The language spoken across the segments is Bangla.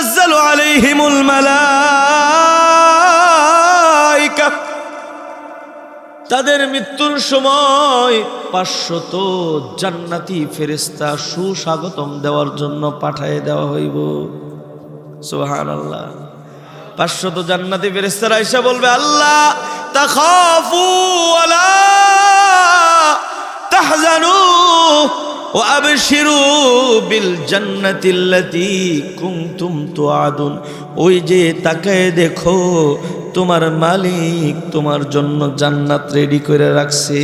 তাতানাজ্জালু আলাইহিমুল মালাইকা, তাদের মৃত্যুর সময় 500 জান্নাতি ফেরেশতা সুস্বাগতম দেওয়ার জন্য পাঠিয়ে দেওয়া হইব। সুবহানাল্লাহ। 500 জান্নাতি ফেরেশতারা আয়েশা বলবে, আল্লাহ তাখাফু ওয়ালা তাহজানু ওয়া আবশিরু বিল জান্নাতিল্লাতী কুনতুম তুআদুন। ওই যে তাকায় দেখো, তোমার মালিক তোমার জন্য জান্নাত রেডি করে রাখছে।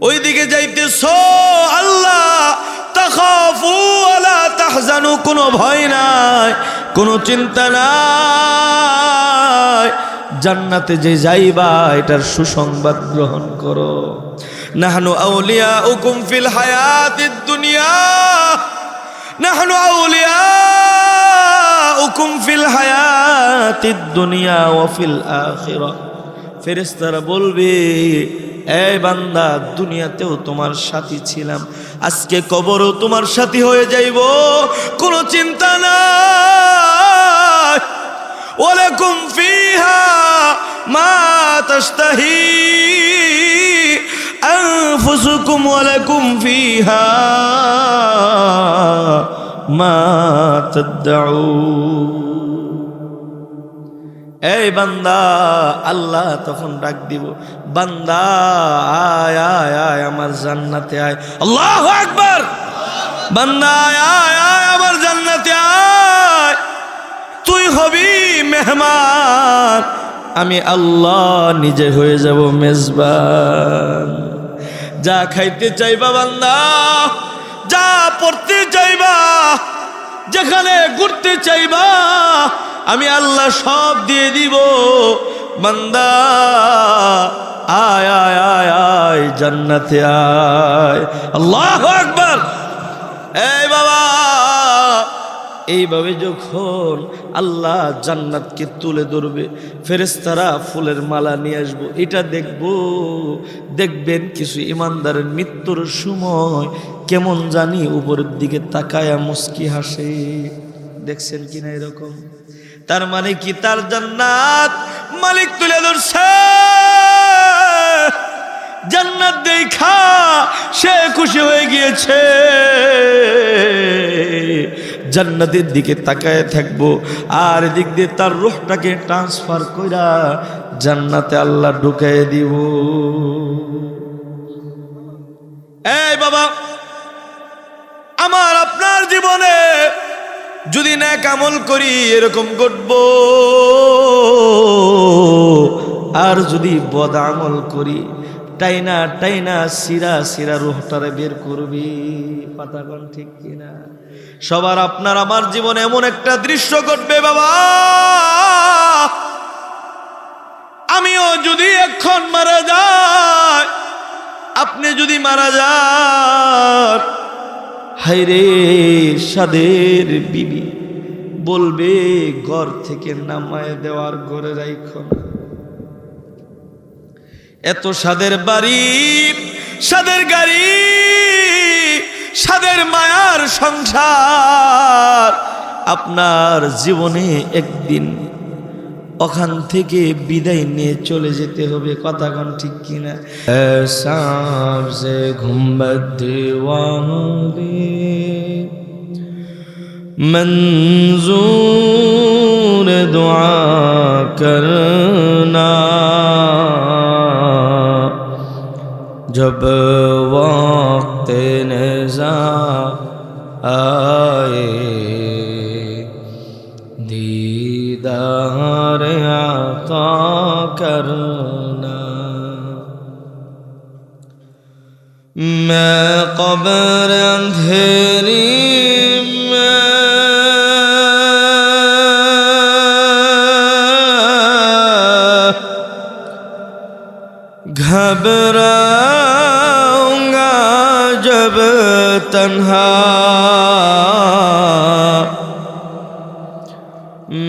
ওই দিকে যাইতেছো, আল্লাহ তাখাফু ওয়ালা তাহজানু, কোনো ভয় নাই, কোনো চিন্তা নাই, জান্নাতে যে যাইবা এটার সুসংবাদ গ্রহণ করো। নাহনু আউলিয়াউকুম ফিল হায়াতিদ দুনিয়া, নাহনু আউলিয়াউকুম ফিল হায়াতিদ দুনিয়া ওয়া ফিল আখিরাহ। ফেরেশতারা বলবে, এই বান্দা, দুনিয়াতেও তোমার সাথী ছিলাম, আজকে কবরও তোমার সাথী হয়ে যাইব, কোনো চিন্তা নাই। ওয়ালাকুম ফিহা মা তাশতাহি আনফুসুকুম ওয়ালাকুম ফিহা মা তাদউন। এই বান্দা, আল্লাহ তখন ডাক দিব, বান্দা আয় আয় আয় আমার জান্নাতে আয়। আল্লাহু আকবার। বান্দা আয় আয় আয় আমার জান্নাতে আয়, তুই হবি মেহমান, আমি আল্লাহ নিজে হয়ে যাব মেজবান। যা খাইতে চাইবা বান্দা, যা পড়তে চাইবা, যেখানে ঘুরতে চাইবা, আমি আল্লাহ সব দিয়ে দিব। বান্দা আয় আয় আয় আয় জান্নাতে আয়। আল্লাহু আকবার। এই বাবা, এইভাবে যখন আল্লাহ জান্নাতকে তুলে ধরবে, ফেরেশতারা ফুলের মালা নিয়ে আসবো, এটা দেখবেন কিছু ইমানদারের মৃত্যুর সময় কেমন জানি উপরের দিকে তাকায়া মুস্কি হাসে। দেখছেন কিনা এরকম? তার মানে কি, তার জান্নাত মালিক তুলে ধরছে। জান্নাত দেখা সে খুশি হয়ে গিয়েছে। জান্নাতের দিকে তাকায় থাকবো, আর এদিক দিয়ে তার রূহটাকে ট্রান্সফার কইরা জান্নাতে আল্লাহ ঢুকায় দিব। এই বাবা, আমার আপনার জীবনে যদি নেক আমল করি এরকম ঘটবো, আর যদি বদ আমল করি টাইনা টাইনা সিরা সিরা রূহটারে বের করবি। কথা কোন ঠিক কিনা? সবার আপনার আমার জীবনে এমন একটা দৃশ্য ঘটবে বাবা, আমিও যদি এখন মারা যাই, আপনি যদি মারা যান, হায়রে সাদের বিবি বলবে ঘর থেকে নামায় দেওয়ার ঘরে রাইখো না। এত সাদের বাড়ি, সাদের গাড়ি, সাদের মায়ার সংসার, আপনার জীবনে একদিন ওখান থেকে বিদায় নিয়ে চলে যেতে হবে। কথা কোন ঠিক কিনা? সাবজে ঘুমবদ দেওয়ালে मंजूर दुआ करना, जब वक्त नज़ा आए दीदार आता करना। मैं कब्र अंधेरी घबराऊंगा जब तन्हा,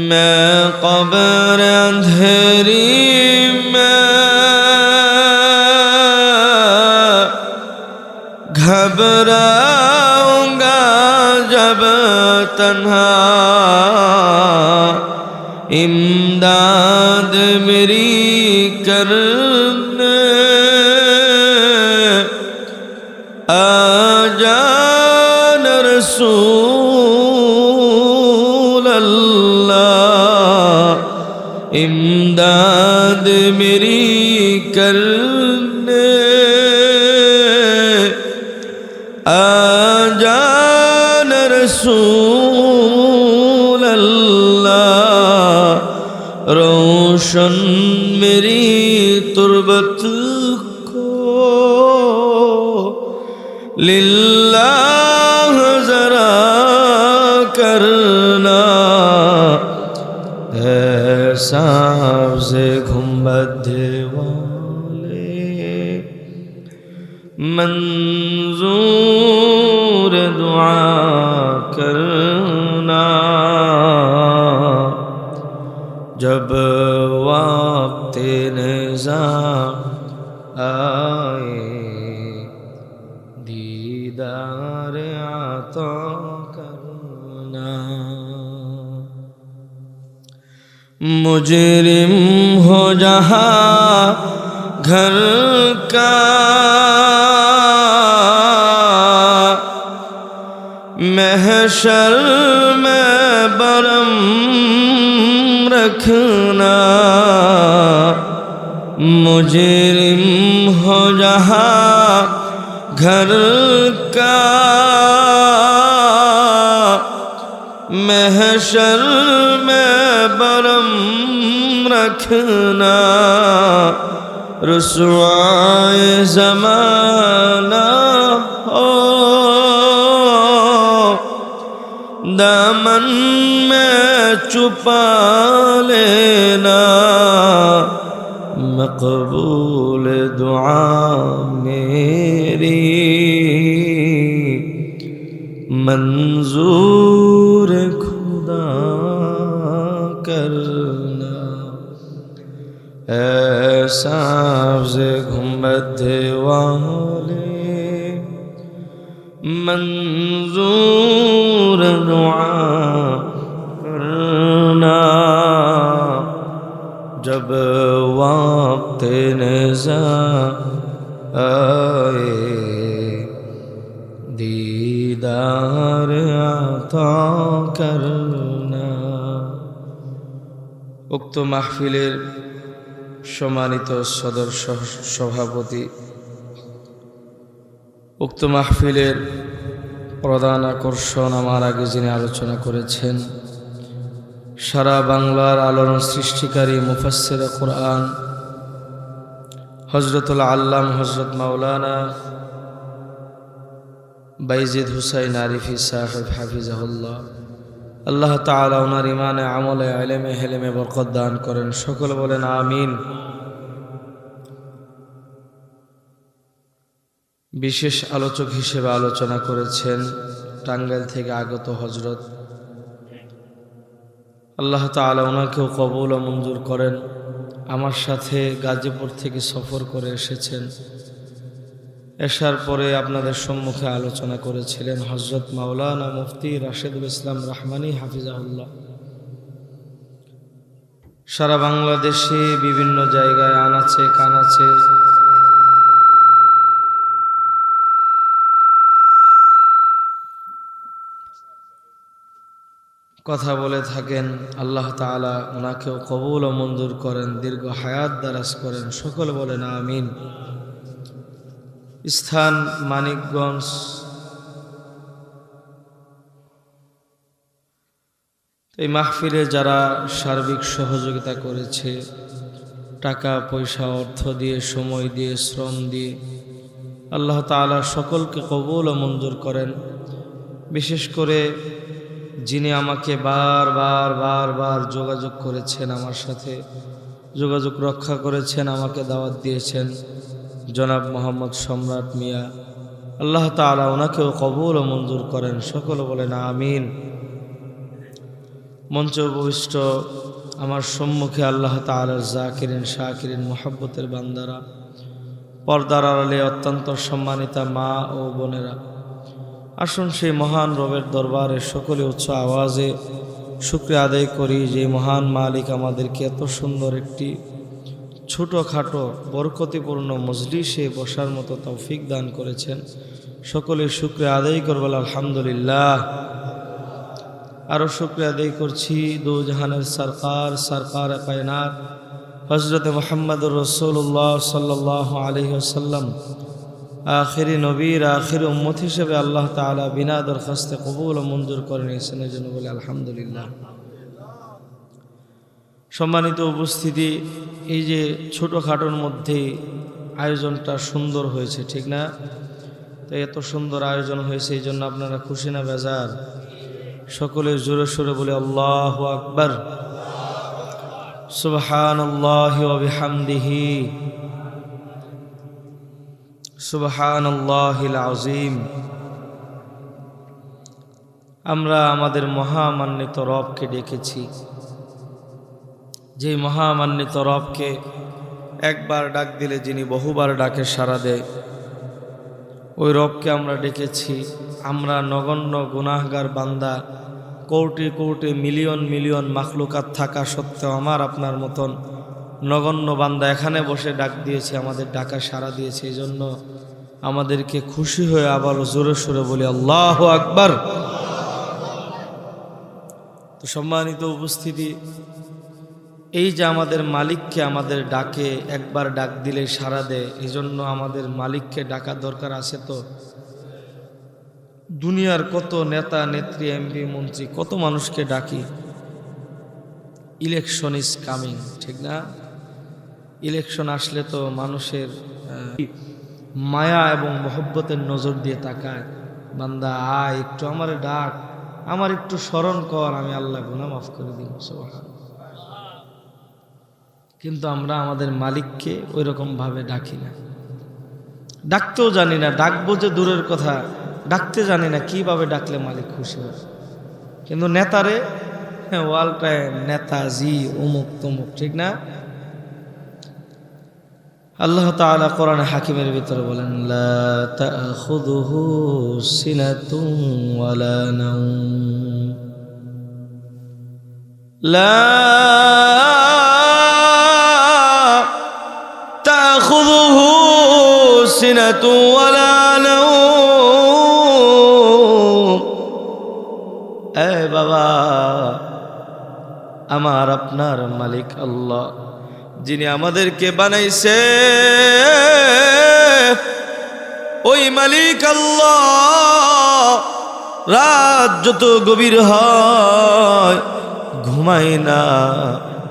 मैं कब्र अंधेरी में घबराऊंगा जब تنہا امداد میری کرنے آ جان رسول اللہ امداد میری کرنے آ جان رسول اللہ روشن میری تربت کو للہ ذرا کرنا ہے سبز گنبد والے منظور دعا کرنا جب وقت نظام آئے دیدار عطا کرنا مجرم ہو جہاں گھر کا محشر میں برم رکھنا مجرم ہو جہاں گھر کا محشر میں برم رکھنا رسوائے زمانہ ہو دامن میں چھپا لینا مقبول دعا میری منظور خدا کرنا اے سبز گنبد والے منظور دعا کرنا جب وقت نظر آئے دیدار عطا کرنا উক্ত মাহফিলের সম্মানিত সদর সভাপতি উক্ত মাহফিলের প্রধান আকর্ষণ আমার আগে যিনি আলোচনা করেছেন সারা বাংলার আলোড়ন সৃষ্টিকারী মুফাসসিরে কুরআন হযরতুল আল্লাম হযরত মাওলানা বাইজিদ হুসাইন আরিফি সাহেব হাফিজাহুল্লাহ আল্লাহ তাআলা ওনার ইমানে আমলে ইলমে হেলেমে বরকত দান করেন সকলে বলেন আমিন বিশেষ আলোচক হিসেবে আলোচনা করেছেন টাঙ্গাইল থেকে আগত হযরত আল্লাহ তাআলা ওনাকেও কবুল ও মঞ্জুর করেন আমার সাথে গাজীপুর থেকে সফর করে এসেছেন এশার পরে আপনাদের সম্মুখে আলোচনা করেছিলেন হযরত মাওলানা মুফতি রাশেদুল ইসলাম রহমানী হাফিজাহুল্লাহ সারা বাংলাদেশে বিভিন্ন জায়গায় আনাচে কানাচে কথা বলে থাকেন আল্লাহ তাআলা ওনাকেও কবুল ও মঞ্জুর করেন দীর্ঘ হায়াত দারাজ করেন সকলে বলেন আমিন স্থান মানিকগঞ্জ এই মাহফিলে যারা সার্বিক সহযোগিতা করেছে টাকা পয়সা অর্থ দিয়ে সময় দিয়ে শ্রম দিয়ে আল্লাহ তাআলা সকলকে কবুল ও মঞ্জুর করেন বিশেষ করে যিনি আমাকে বারবার যোগাযোগ করেছেন আমার সাথে যোগাযোগ রক্ষা করেছেন আমাকে দাওয়াত দিয়েছেন জনাব মোহাম্মদ সম্রাট মিয়া আল্লাহ তাআলা ওনাকেও কবুল ও মঞ্জুর করেন সকলে বলেন আমিন মঞ্চে উপবিষ্ট আমার সম্মুখে আল্লাহ তাআলার জাকিরিন শাকিরিন মুহাব্বতের বান্দারা পর্দার আড়ালে অত্যন্ত সম্মানিতা মা ও বোনেরা আসুন সেই মহান রবের দরবারে সকলে উচ্চ আওয়াজে শুকরিয়া আদায় করি যে মহান মালিক আমাদেরকে এত সুন্দর একটি ছোটোখাটো বরকতিপূর্ণ মজলিসে বসার মতো তৌফিক দান করেছেন। সকলে শুকরিয়া আদায় করবেন আলহামদুলিল্লাহ। আরও শুকরিয়া আদায় করছি দু জাহানের সরকার কায়নাত হজরত মুহাম্মদুর রাসূলুল্লাহ সাল্লাল্লাহু আলাইহি ওয়াসাল্লাম আখিরি নবীর আখিরি উম্মত হিসেবে আল্লাহ তাআলা বিনা দরখাস্তে কবুল ও মঞ্জুর করে নিয়েছেন, এই জন্য বলে আলহামদুলিল্লাহ। সম্মানিত উপস্থিতি, এই যে ছোটোখাটোর মধ্যে আয়োজনটা সুন্দর হয়েছে, ঠিক না? তো এত সুন্দর আয়োজন হয়েছে, এই জন্য আপনারা খুশি না বেজার? সকলে জোরে সোরে বলে আল্লাহু আকবার, সুবহানাল্লাহি ওয়া বিহামদিহি, সুবহানাল্লাহিল আযীম। আমরা আমাদের মহামান্বিত রবকে ডেকেছি, যে মহামান্বিত রবকে একবার ডাক দিলে যিনি বহুবার ডাকে সাড়া দেয়, ওই রবকে আমরা ডেকেছি। আমরা নগণ্য গুনাহগার বান্দা, কোটি কোটি মিলিয়ন মিলিয়ন মাখলুকাত থাকা সত্ত্বেও আমার আপনার মতন নগণ্য বান্দা এখানে বসে ডাক দিয়েছে, আমাদের ডাকা সাড়া দিয়েছে। এই জন্য আমাদেরকে খুশি হয়ে আবার জোরে সোরে বলি আল্লাহু আকবার। তো সম্মানিত উপস্থিতি, এই যে আমাদের মালিককে আমাদের ডাকে একবার ডাক দিলে সাড়া দেয়, এই জন্য আমাদের মালিককে ডাকার দরকার আছে। তো দুনিয়ার কত নেতা নেত্রী এমপি মন্ত্রী কত মানুষকে ডাকি, ইলেকশন ইজ কামিং, ঠিক না? ইলেকশন আসলে তো মানুষের মায়া এবং মহব্বতের নজর দিয়ে তাকায়, বান্দা আয় একটু আমারে ডাক, আমার একটু স্মরণ কর, আমি আল্লাহ গুনাহ মাফ করে দিব। সুবহানাল্লাহ। কিন্তু আমরা আমাদের মালিককে ওই রকম ভাবে ডাকি না, ডাকতেও জানি না, ডাকবো যে দূরের কথা, ডাকতে জানি না কিভাবে ডাকলে মালিক খুশি হয়। কিন্তু নেতারে ওয়ালটায় নেতাজি অমুক তমুক, ঠিক না? আল্লাহ তাআলা কোরআনে হাকিমের ভিতরে বলেন, লা তাখুযুহু সিনাতুন ওয়ালা নাওম, লা তাখুযুহু সিনাতুন ওয়ালা নাওম। এ বাবা, আমার আপনার মালিক আল্লাহ, যিনি আমাদেরকে বানাইছে, ওই মালিক আল্লাহ রাত যত গভীর হয় ঘুমায় না,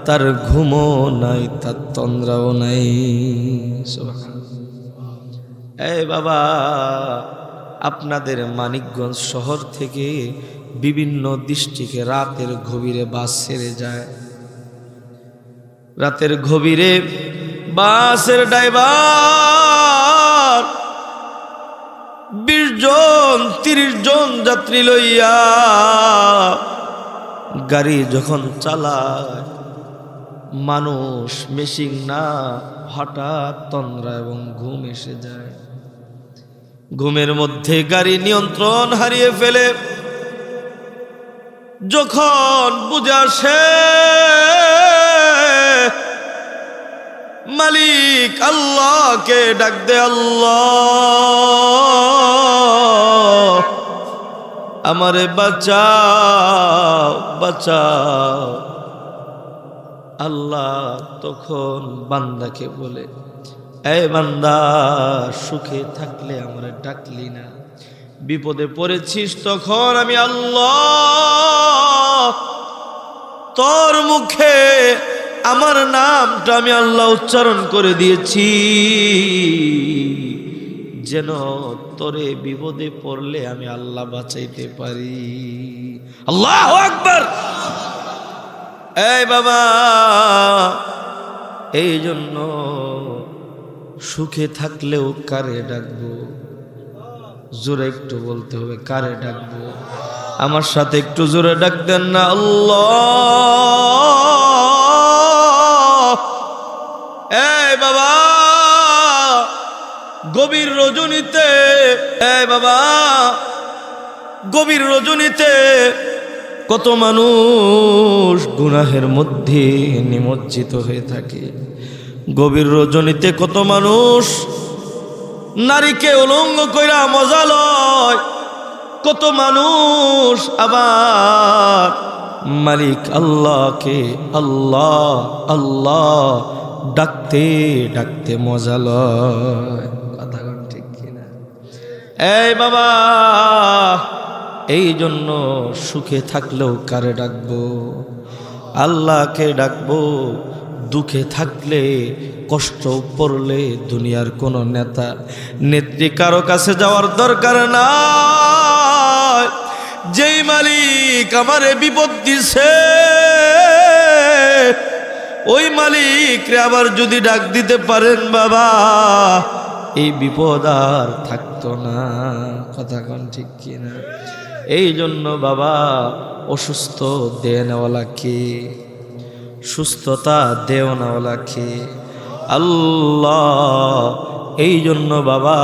তার ঘুমও নাই, তার তন্দ্রাও নাই। এই বাবা, আপনাদের মানিকগঞ্জ শহর থেকে বিভিন্ন ডিস্ট্রিক্টে রাতের গভীরে বাস ছেড়ে যায়। রাতের গভীরে বাসের ড্রাইভার 20 জন 30 জন যাত্রী লইয়া গাড়ি যখন চালায়, মানুষ মেশিন না, হঠাৎ তন্দ্রা এবং ঘুম এসে যায়। ঘুমের মধ্যে গাড়ি নিয়ন্ত্রণ হারিয়ে ফেলে। যখন বুঝে আসে মালিক আল্লাহকে ডাক দে, আল্লাহ আমারে বাঁচাও বাঁচাও। আল্লাহ তখন বান্দাকে বলে, এই বান্দা, সুখে থাকলে আমারে ডাকলি না, বিপদে পড়েছিস তখন আমি আল্লাহ তোর মুখে আমার নামটা আমি আল্লাহ উচ্চারণ করে দিয়েছি, যেন তোরে বিপদে পড়লে আমি আল্লাহ বাঁচাইতে পারি। আল্লাহু আকবার। এই বাবা, এই জন্য সুখে থাকলেও কারে ডাকবো? জোরে একটু বলতে হবে, কারে ডাকবো? আমার সাথে একটু জোরে ডাক দেন না, আল্লাহ। এই বাবা, গভীর রজনীতে, এই বাবা গভীর রজনীতে কত মানুষ গুনাহের মধ্যে নিমজ্জিত হয়ে থাকে। গভীর রজনীতে কত মানুষ নারীকে উলঙ্গ কইরা মজা লয়। কত মানুষ আবার মালিক আল্লাহকে আল্লাহ আল্লাহ ডাকতে ডাকতে মজা লয়। কথা ঠিক কিনা? এই বাবা, এই জন্য সুখে থাকলেও কারে ডাকবো? আল্লাহকে ডাকবো। দুঃখে থাকলে কষ্ট পড়লে দুনিয়ার কোনো নেতা নেত্রী কারো কাছে যাওয়ার দরকার নাই। যেই মালিক আমারে বিপদ দিছে ওই মালিক রে আবার যদি ডাক দিতে পারেন বাবা, এই বিপদ আর থাকতো না। কথা কোন ঠিক কিনা? এই জন্য বাবা, অসুস্থ দেনওয়ালা কে? সুস্থতা দেওয়ালা কে? আল্লাহ। এই জন্য বাবা,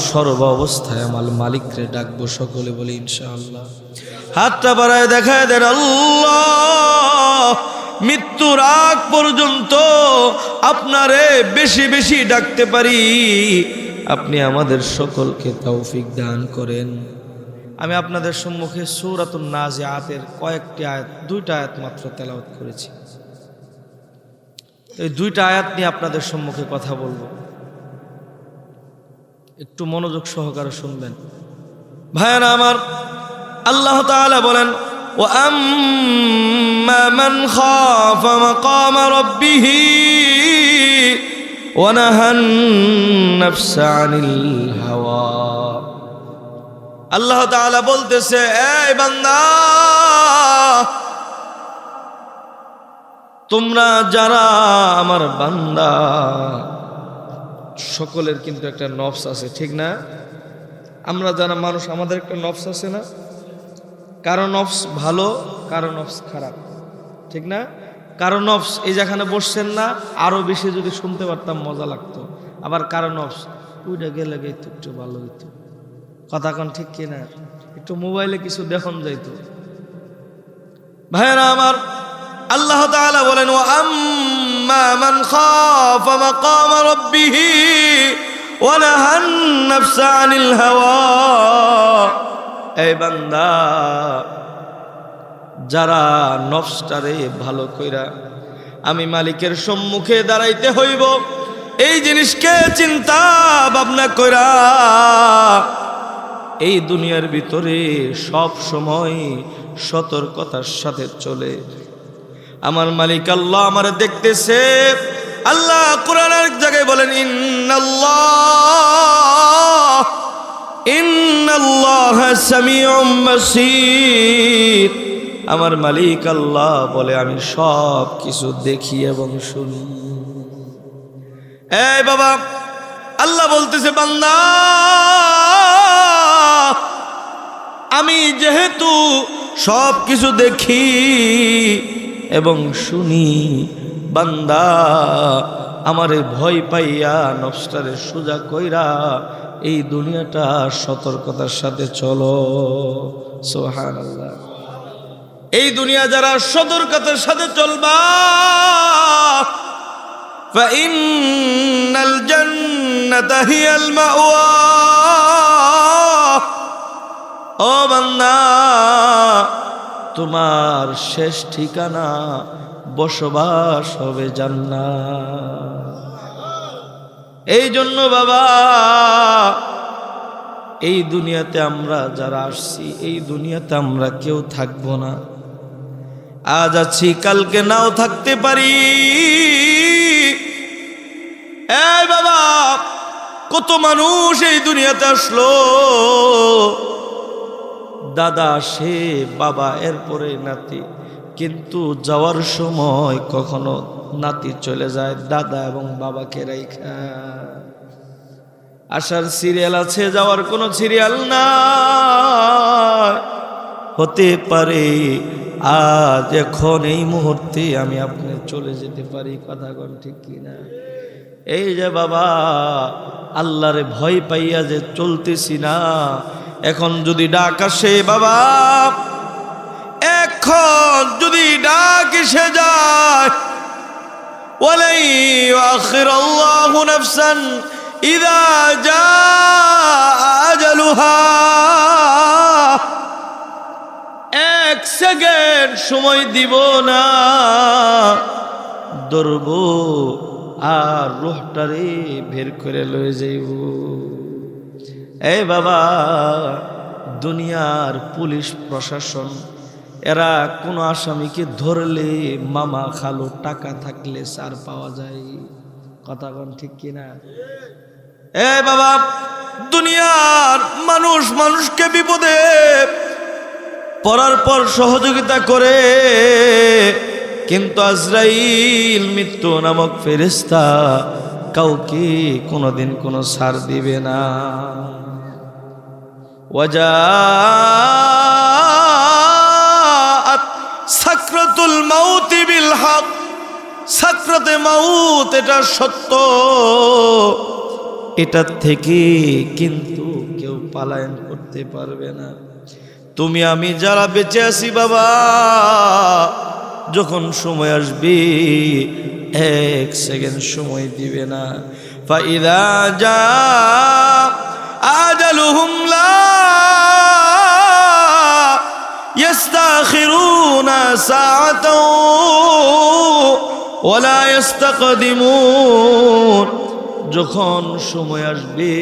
সর্ব অবস্থায় আমার মালিকরে ডাকবো। সকলে বলি ইনশাআল্লাহ। হাতটা বাড়ায় দেখায় দেন আল্লাহ। মৃত্যুর আগ পর্যন্ত আপনারে বেশি বেশি ডাকতে পারি। আপনি আমাদের সকলকে তৌফিক দান করেন। আমি আপনাদের সম্মুখে সূরাতুন নাজিআতের কয়েকটি আয়াত, 2টা আয়াত মাত্র তেলাওয়াত করেছি। এই 2টা আয়াত নিয়ে আপনাদের সম্মুখে কথা বলবো। একটু মনোযোগ সহকারে শুনবেন ভাইরা আমার। আল্লাহ তাআলা বলেন, ওয়া আম্মা মান খাফা মাকামা রাব্বিহি ওয়া নাহান নাফসা আনিল হাওয়া। আল্লাহ তাআলা বলতেছে, এই বান্দা, তোমরা যারা আমার বান্দা, সকলের কিন্তু একটা নফস আছে, ঠিক না? আমরা যারা মানুষ, আমাদের একটা নফস আছে না? কারো নফস ভালো, কারো নফস খারাপ, ঠিক না? কারো নফস এই যেখানে বসছেন না, আরো বেশি যদি শুনতে পারতাম মজা লাগতো। আবার কারো নফস ওইটা গেলে গেতো একটু ভালো হইতো। কথা কোন ঠিক কিনা? একটু মোবাইলে কিছু দেখুন যাইতো। ভাইরা আমার, আল্লাহ তাআলা বলেন, ওয়া আম্মা মান খাফা মাকামা রাব্বিহি ওয়া নাহান নাফসা আনিল হাওয়া। এই বান্দা, যারা নফসটারে ভালো কইরা আমি মালিকের সম্মুখে দাঁড়াইতে হইব, এই জিনিসকে চিন্তা ভাবনা কইরা এই দুনিয়ার ভিতরে সব সময় সতর্কতার সাথে চলে। আমার মালিক আল্লাহ আমারে দেখতেছে। আল্লাহ কোরআনের এক জায়গায় বলেন, ইন্নাল্লাহা সামিউম বাসীর। আমার মালিক আল্লাহ বলে, আমি সব কিছু দেখি এবং শুনি। এই বাবা, আল্লাহ বলতেছে, বান্দা, আমি যেহেতু সব কিছু দেখি এবং শুনি, বান্দা আমারে ভয় পাইয়া নফসটারে সোজা কইরা এই দুনিয়াটা সতর্কতার সাথে চলো। সুবহানাল্লাহ। এই দুনিয়া যারা সতর্কতার সাথে চলবা, ফাইন্নাল জান্নাতা হিয়াল মাওয়া। ও বান্দা, তোমার শেষ ঠিকানা বসবাস হবে জান্নাত। এই জন্য বাবা, এই দুনিয়াতে আমরা যারা আসছি, এই দুনিয়াতে আমরা কেউ থাকবো না। আজ আছি, কালকে নাও থাকতে পারি। এই বাবা, কত মানুষ এই দুনিয়াতে আসলো, দাদা সে বাবা, এরপরে নাতি, কিন্তু যাওয়ার সময় কখনো নাতি চলে যায় দাদা এবং বাবাকে রাইখা। আসার সিরিয়াল আছে, যাওয়ার কোনো সিরিয়াল না। হতে পারে আজ এখন এই মুহূর্তে আমি আপনি চলে যেতে পারি। কথা কোন ঠিক কিনা? এই যে বাবা, আল্লাহরে ভয় পাইয়া যে চলতেছি না, এখন যদি ডাক আসে বাবা, এখন যদি ডাক এসে যায়, ওয়ালাই ইউআখিরুল্লাহু নাফসান ইযা জাআ আজালুহা, এক সেকেন্ড সময় দিব না, ধরব আর রূহটারে বের করে লয়ে যাইব। এই বাবা, দুনিয়ার পুলিশ প্রশাসন এরা কোনো আসামিকে ধরলে মামা খালো টাকা থাকলে ছাড় পাওয়া যায়, কথা কোন ঠিক কিনা? এ বাবা, দুনিয়ার মানুষ মানুষকে বিপদে পড়ার পর সহযোগিতা করে, কিন্তু আজরাইল মৃত্যু নামক ফেরেশতা কাউকে কোনোদিন কোনো ছাড় দিবে না। ওয়াজাআত সাকরাতুল মাউত বিল হক, সাকরাতে মাউত এটা সত্য, এটা থেকে কিন্তু কেউ পলায়ন করতে পারবে না। তুমি আমি যারা বেঁচে আছি বাবা, যখন সময় আসবে এক সেকেন্ড সময় দিবে না। ফাইদা জাআ আজালুহুম লা ইস্তাখিরুনা সাআতাও ওয়ালা ইস্তাকদিমুন, যখন সময় আসবে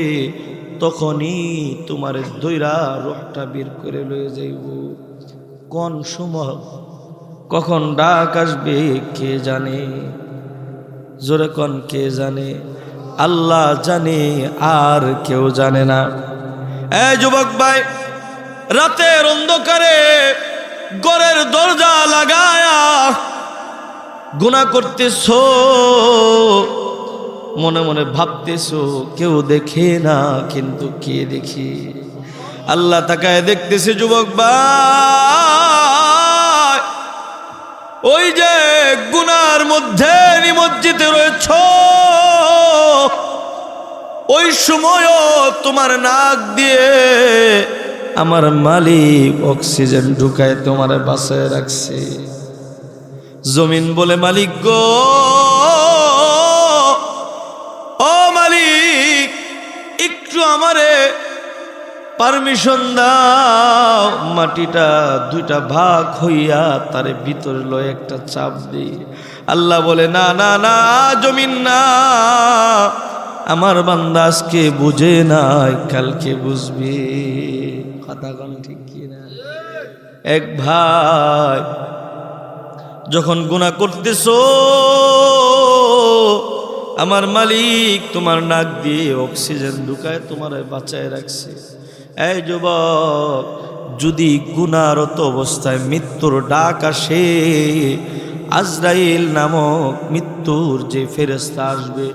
তখনই তোমার দইরা রূহটা বের করে লয়ে যাইব। কোন সময় কখন ডাক আসবে কে জানে? জোরে কোন কে জানে? আল্লাহ জানে, আর কেউ জানে না। এই যুবক ভাই, রাতের অন্ধকারে ঘরের দরজা লাগায়া গুনাহ করতেছো, মনে মনে ভাবতেছো কেউ দেখে না, কিন্তু কে দেখে? আল্লাহ তাকায় দেখতেছে। যুবক ভাই, ওই যে গুনার মধ্যে নিমজ্জিত রয়েছ, ওই সময়ও তোমার নাক দিয়ে আমার মালিক অক্সিজেন ঢুকায় তোমার বাসায় রাখছে। জমিন বলে, মালিক গো, ও মালিক, একটু আমারে পারমিশন দাও, মাটিটা দুইটা ভাগ হইয়া তারে ভিতরে লয়ে একটা চাপ দিই। আল্লাহ বলে, না না না জমিন না, আমার বান্দা আজকে বুঝে নাই, কালকে বুঝবি। কথা কোন ঠিক কিনা? এক ভাই যখন গুনাহ করতেছো, আমার মালিক তোমার নাক দিয়ে অক্সিজেন ঢুকায় তোমার বাঁচায় রাখছে। এই যুবক, যদি গুনাহরত অবস্থায় মৃত্যুর ডাক আসে, আজরাইল নামক মৃত্যুর যে ফেরেশতা আসবে,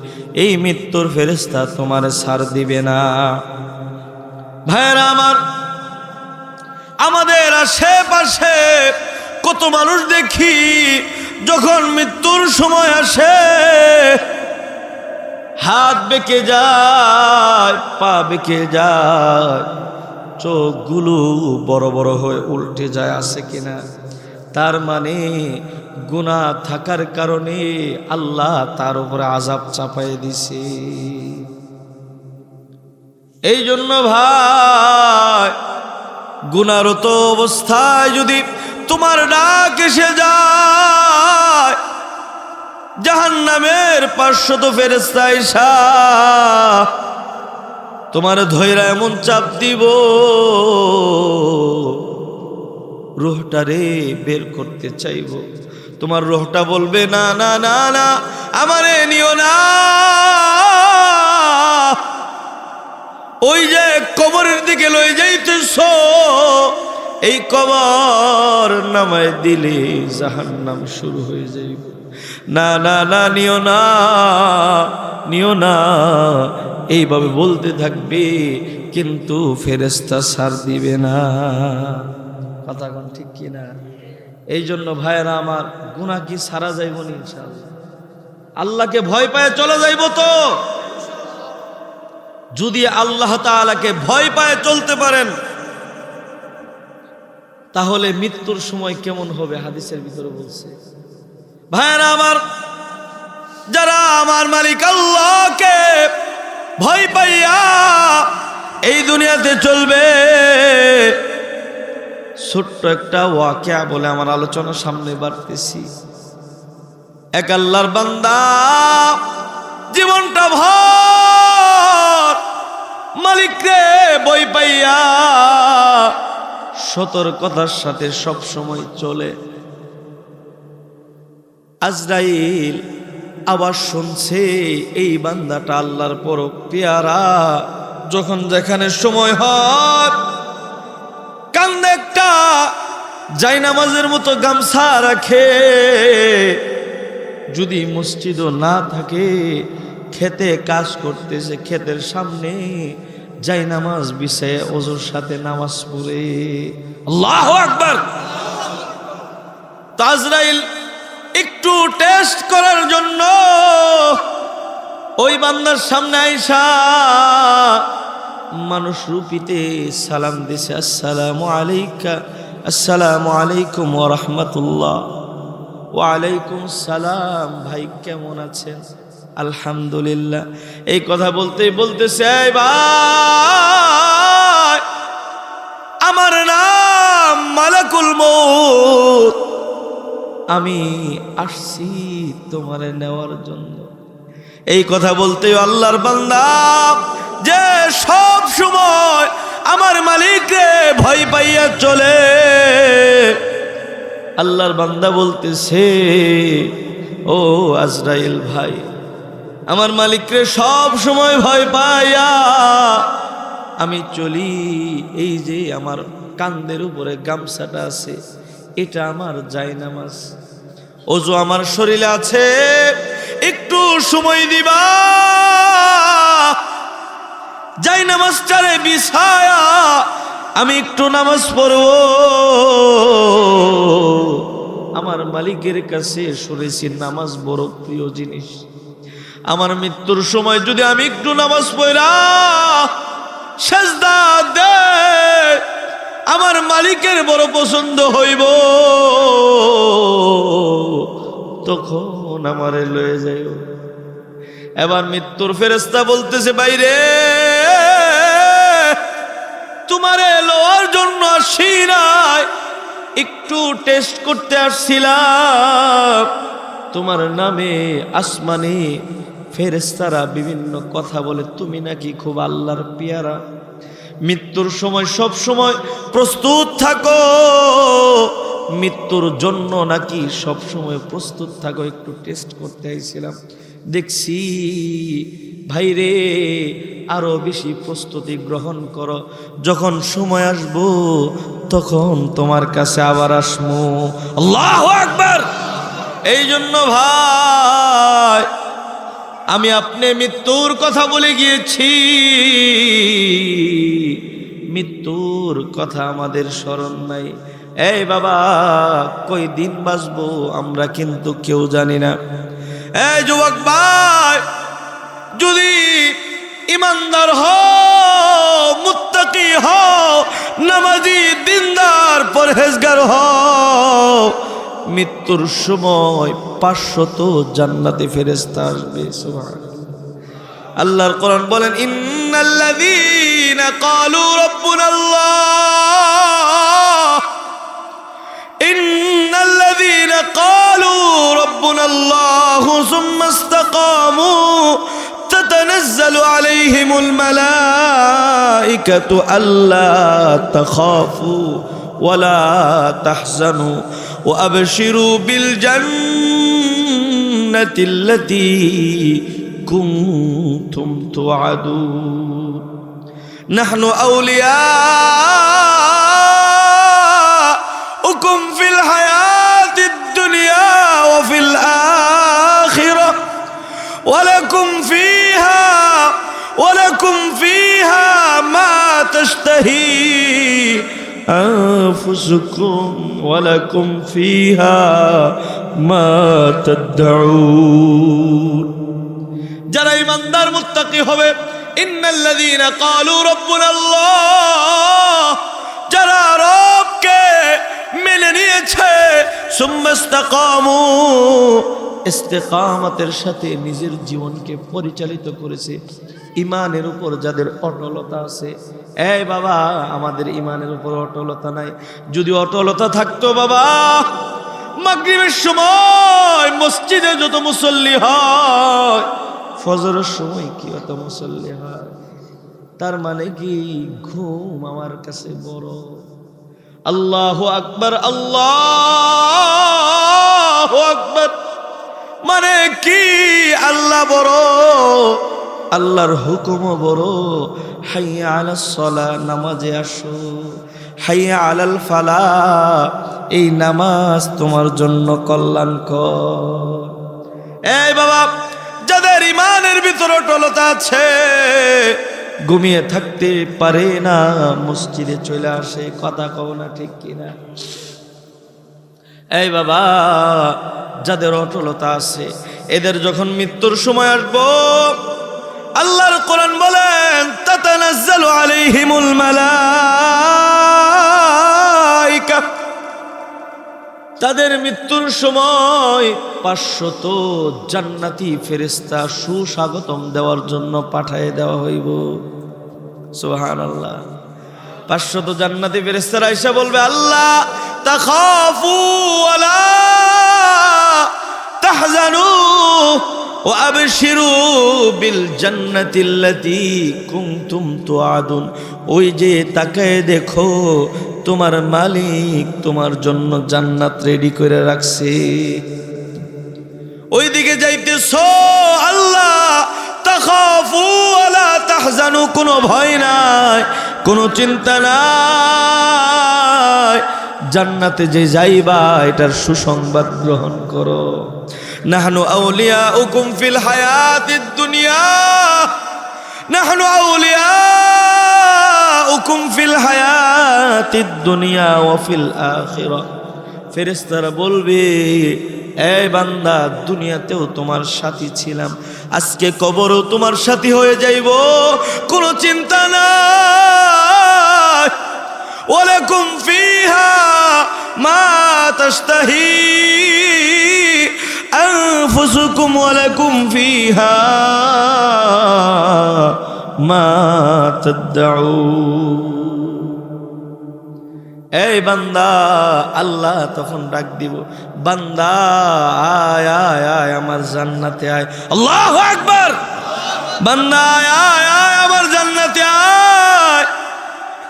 এই মৃত্যুর ফেরেশতা তোমার ছাড় দিবে না। ভাইরা আমার, আমাদের আশেপাশে কত মানুষ দেখি, যখন মৃত্যুর সময় আসে হাত বেঁকে যায়, পা বেঁকে যায়, চোখগুলো বড় বড় হয়ে উল্টে যায়, আছে কিনা? তার মানে গুনাহ থাকার কারণে আল্লাহ তার উপরে আযাব চাপাই দিছে। এই জন্য ভাই, গুনাহরত অবস্থায় যদি তোমার ডাক এসে যায়, জাহান্নামের 500 ফেরেশতা আইসা তোমার ধৈরা এমন চাপ দিব, রূহটারে বের করতে চাইব। তোমার রূহটা বলবে, না না না না, আমারে নিও না। ওই যে কবরের দিকে লয়ে যাইতেছো, এই কবর নামায় দিলে জাহান্নাম শুরু হয়ে যাইবে। না না না, নিও না, নিও না, এইভাবে বলতে থাকবে, কিন্তু ফেরেশতা ছাড় দিবে না। কথা কোন ঠিক কিনা? এই জন্য ভাইয়েরা আমার, গুনাহ কি ছাড়া যাইব না? ইনশাআল্লাহ আল্লাহকে ভয় পায় চলে যাইব তো। যদি আল্লাহ তাআলাকে ভয় পায় চলতে পারেন, তাহলে মৃত্যুর সময় কেমন হবে হাদিসের ভিতরে বলছে। ভাইরা আমার, যারা আমার মালিক আল্লাহকে ভয় পাইয়া এই দুনিয়াতে চলবে, ছোট্ট একটা ওয়াকিয়া বলে আমার আলোচনা সামনে বাড়তেছি। এক আল্লাহর বান্দা জীবনটা ভর মালিককে ভয় পাইয়া সতর্কতার সাথে সব সময় চলে। আজরাইল আবার শুনছে এই বান্দাটা আল্লাহর পর পেয়ারা, যখন যেখানে সময় হয় কান্দে একটা জায়নামাজের মতো গামছা রাখে, যদি মসজিদও না থাকে খেতে কাজ করতেছে, ক্ষেতের সামনে জায়নামাজ বিছায় ওযুর সাথে নামাজ পড়ে। আল্লাহু আকবার। আজরাইল একটু টেস্ট করার জন্য ওই বান্দার সামনে আইসা মানুষ রূপীতে সালাম দিছে, আসসালামু আলাইকা, আসসালামু আলাইকুম ওয়া রাহমাতুল্লাহ। ওয়া আলাইকুম সালাম, ভাই কেমন আছেন? আলহামদুলিল্লাহ। এই কথা বলতেই বলতেছে, এই ভাই আমার নাম মালাকুল মউত, আমি আসছি তোমারে নেওয়ার জন্য। এই কথা বলতেই আল্লাহর বান্দা যে সব সময় আমার মালিককে ভয় পাইয়া চলে, আল্লাহর বান্দা বলতেছে, ও আজরাইল ভাই, আমার মালিককে সব সময় ভয় পাইয়া আমি চলি, এই যে আমার কাঁধের উপরে গামছাটা আছে এটা আমার জায়নামাজ, ওযু আমার শরীরে আছে, একটু সময় দিবা, জায়নামাজটারে বিছায়া আমি একটু নামাজ পড়ব। আমার মালিকের কাছে শুনেছি নামাজ বড় প্রিয় জিনিস। আমার মৃত্যুর সময় যদি আমি একটু নামাজ পড়া সেজদা দে, আমার মালিকের বড় পছন্দ হইব, তখন আমারে লয়ে যাইও। এবার মৃত্যুর ফেরেশতা বলতেছে, বাইরে তোমারে লওয়ার জন্য আসি নাই, একটু টেস্ট করতে আসছিলাম। তোমার নামে আসমানে ফেরেশতারা বিভিন্ন কথা বলে, তুমি নাকি খুব আল্লাহর পেয়ারা। মৃত্যুর সময় সব সময় প্রস্তুত থাকো, মৃত্যুর জন্য নাকি সব সময় প্রস্তুত থাকো, একটু টেস্ট করতে আইছিলাম। দেখছি ভাইরে আরো বেশি প্রস্তুতি গ্রহণ করো, যখন সময় আসবো তখন তোমার কাছে আবার আসমু। আল্লাহু আকবার। এই জন্য ভাই আমি আপনি মৃত্যুর কথা বলে গিয়েছি, মৃত্যুর কথা আমাদের স্মরণ নাই। এই বাবা কই দিন বাঁচবো আমরা কিন্তু কেউ জানি না। এই যুবক ভাই, যদি ইমানদার হও, মুত্তাকি হও, নামাজি দিনদার পরহেজগার হও, মৃত্যুর সময় 500 জান্নাতে ফেরেশতা আসবে। সুবহানাল্লাহ। আল্লাহর কোরআন বলেন, ইন্নাল্লাযীনা ক্বালু রাব্বুনাল্লাহ, ইন্নাল্লাযীনা ক্বালু রাব্বুনাল্লাহু সুম্মা ইসতাকামু তাতানাজ্জালু আলাইহিমুল মালাইকাতু আল্লা তাখাফু ওয়ালা তাহজানু ওয়া আবশিরু বিল জান্নাতিল্লাতী কুনতুম তুআদুন নাহনু আউলিয়াউকুম ফিল হায়াতিদ দুনিয়া ওয়া ফিল আখিরাহ ওয়ালাকুম ফিহা মা তাশতাহি أنفسكم ولكم فيها ما تدعون। যারা ইমানদার মুত্তাকি হবে, ইন্নাল্লাযীনা ক্বালু রাব্বুনাল্লাহ, যারা রবকে মেনে নিয়েছে, সুম্মা ইসতাকামু, ইস্তেকামতের সাথে নিজের জীবনকে পরিচালিত করেছে, ইমানের উপর যাদের অটলতা আছে। এই বাবা, আমাদের ইমানের উপর অটলতা নাই। যদি অটলতা থাকতো বাবা, মাগরিবের সময় মসজিদে যত মুসল্লি হয়, ফজরের সময় কি অত মুসল্লি হয়? তার মানে কি ঘুম আমার কাছে বড়? আল্লাহু আকবার, আল্লাহু আকবার মানে কি? আল্লাহ বড়, আল্লাহর হুকুমও বড়। হাইয়া আলাস সালাহ, নামাজে আসো। হাইয়া আলাল ফালাহ, এই নামাজ তোমার জন্য কল্যাণকর। এই বাবা, যাদের ইমানের ভিতর অটলতা আছে, ঘুমিয়ে থাকতে পারে না, মসজিদে চলে আসে। কথা কও না ঠিক কিনা? এই বাবা, যাদের অটলতা আছে, এদের যখন মৃত্যুর সময় আসবো, আল্লাহর কোরআন বলেন তাতানাজ্জালু আলাইহিমুল মালাইকা, তাদের মৃত্যুর সময় 500 জান্নাতি ফেরেশতা সুস্বাগতম দেওয়ার জন্য পাঠিয়ে দেওয়া হইব। সুবহানাল্লাহ। 500 জান্নাতি ফেরেশতারা এসে বলবে, আল্লাহ তাখাফু ওয়ালা তাহজানু ওয়া আবশিরু বিল জান্নাতিল্লাতী কুনতুম তুআদুন। ওই যে তাকায় দেখো, তোমার মালিক তোমার জন্য জান্নাত রেডি করে রাখছে। ওই দিকে যাইতেছো, আল্লাহ তাখাফু ওয়ালা তাহজানু, কোনো ভয় নাই, কোনো চিন্তা নাই, জান্নাতে যে যাইবা এটার সুসংবাদ গ্রহণ করো। নাহনু আউলিয়াউকুম ফিল হায়াতিদ দুনিয়া, নাহনু আউলিয়াউকুম ফিল হায়াতিদ দুনিয়া ওয়া ফিল আখিরাহ। ফেরেশতারা বলবে, এই বান্দা, দুনিয়াতেও তোমার সাথী ছিলাম, আজকে কবরও তোমার সাথী হয়ে যাইব, কোনো চিন্তা নাই। ওয়ালাকুম ফিহা মা তাশতাহি আনফুসুকুম ওয়ালাকুম ফিহা মা তাদউন। এই বান্দা, আল্লাহ তখন ডাক দিব, বান্দা আয় আয় আয় আমার জান্নাতে আয়। আল্লাহু আকবার। বান্দা আয় আয় আয় আমার জান্নাতে আয়,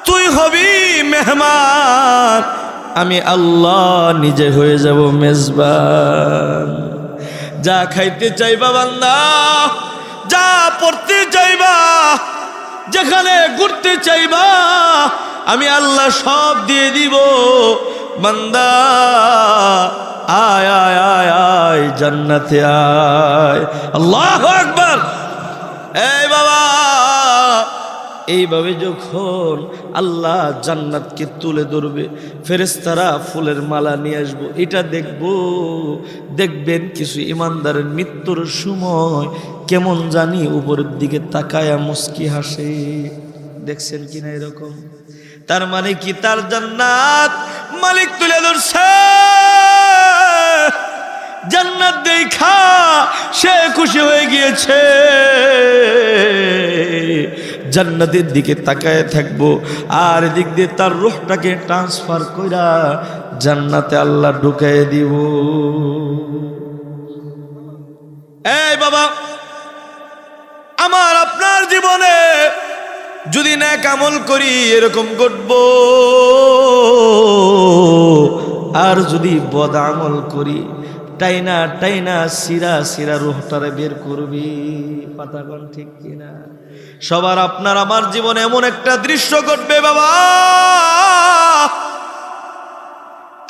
তুই হবি মেহমান, আমি আল্লাহ নিজে হয়ে যাব মেজবান। যা খাইতে চাইবা বান্দা, যা পড়তে চাইবা, যেখানে ঘুরতে চাইবা, আমি আল্লাহ সব দিয়ে দিব। বান্দা আয় আয় আয় আয় জান্নাতে আয়। আল্লাহু আকবার। এই বাবা, এইভাবে যখন আল্লাহ জান্নাতকে তুলে ধরবে, ফেরেশতারা ফুলের মালা নিয়ে আসবো, এটা দেখবেন কিছু ইমানদারের মৃত্যুর সময় কেমন জানি উপরের দিকে তাকায়া মুস্কি হাসে। দেখছেন কিনা এরকম? তার মানে কি, তার জান্নাত মালিক তুলে ধরছে। জান্নাত দেখা সে খুশি হয়ে গিয়েছে। জান্নাতের দিকে তাকায় থাকবো, আর এদিক দিয়ে তার রূহটাকে ট্রান্সফার কইরা জান্নাতে আল্লাহ ঢুকায় দিব। এই বাবা, আমার আপনার জীবনে যদি নেক আমল করি এরকম ঘটবো, আর যদি বদ আমল করি টাইনা টাইনা সিরা সিরা রূহটারে বের করবি। পাতাগণ ঠিক কিনা? সবার আপনার আমার জীবনে এমন একটা দৃশ্য ঘটবে বাবা,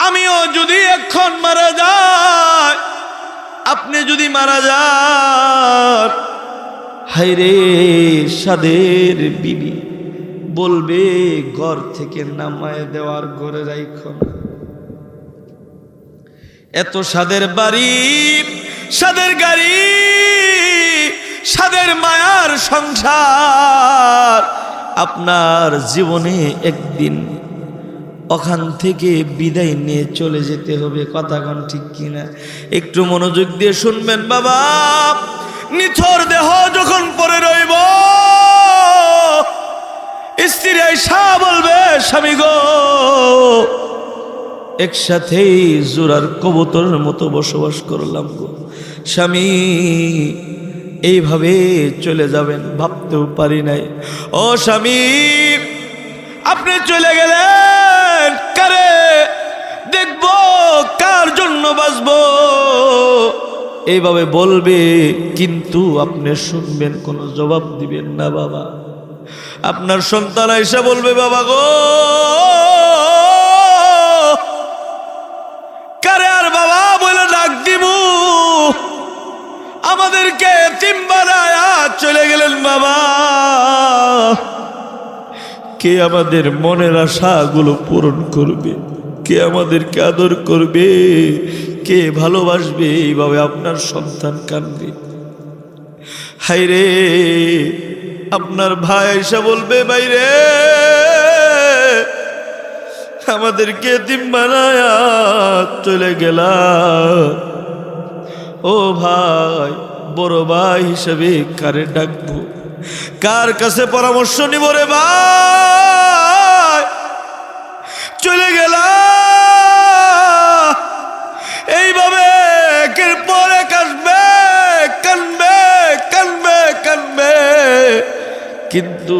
আমিও যদি এখন মারা যাই, আপনি যদি মারা যান, হায়রে সাদের বিবি বলবে ঘর থেকে নামায় দেওয়ার ঘরে রাইখো না। এত সাদের বাড়ি, সাদের গাড়ি, সাদের মায়ার সংসার আপনার জীবনে একদিন ওখান থেকে বিদায় নিয়ে চলে যেতে হবে। কথা কোন ঠিক কিনা? একটু মনোযোগ দিয়ে শুনবেন বাবা। নিথর দেহ যখন পরে রইব, স্ত্রী আয়েশা বলবে, স্বামী গো, একসাথেই জোড়ার কবুতরের মতো বসবাস করলাম গো। স্বামী এইভাবে চলে যাবেন ভাবতেও পারি নাই। ও স্বামী, আপনি চলে গেলেন, কারে দেখব, কার জন্য বাঁচব, এইভাবে বলবে, কিন্তু আপনি শুনবেন, কোনো জবাব দিবেন না বাবা। আপনার সন্তান আয়েশা বলবে, বাবা গো, কারে আর বাবা বলে ডাক দিব, আমাদেরকে এতিম বানায়া চলে গেলেন বাবা। কে আমাদের মনের আশাগুলো পূরণ করবে, কে আমাদেরকে আদর করবে, কে ভালোবাসবে? এইভাবে আপনার সন্তান কাঁদবে। হায়রে, আপনার ভাই আয়েশা বলবে, ভাই রে, আমাদেরকে এতিম বানায়া চলে গেলা। ও ভাই, বড় ভাই হিসেবে কারে ডাকবো, কার কাছে পরামর্শ নিব রে ভাই? চলে গেলা এইভাবে একের পর এক আসবে, কানবে কানবে কানবে, কিন্তু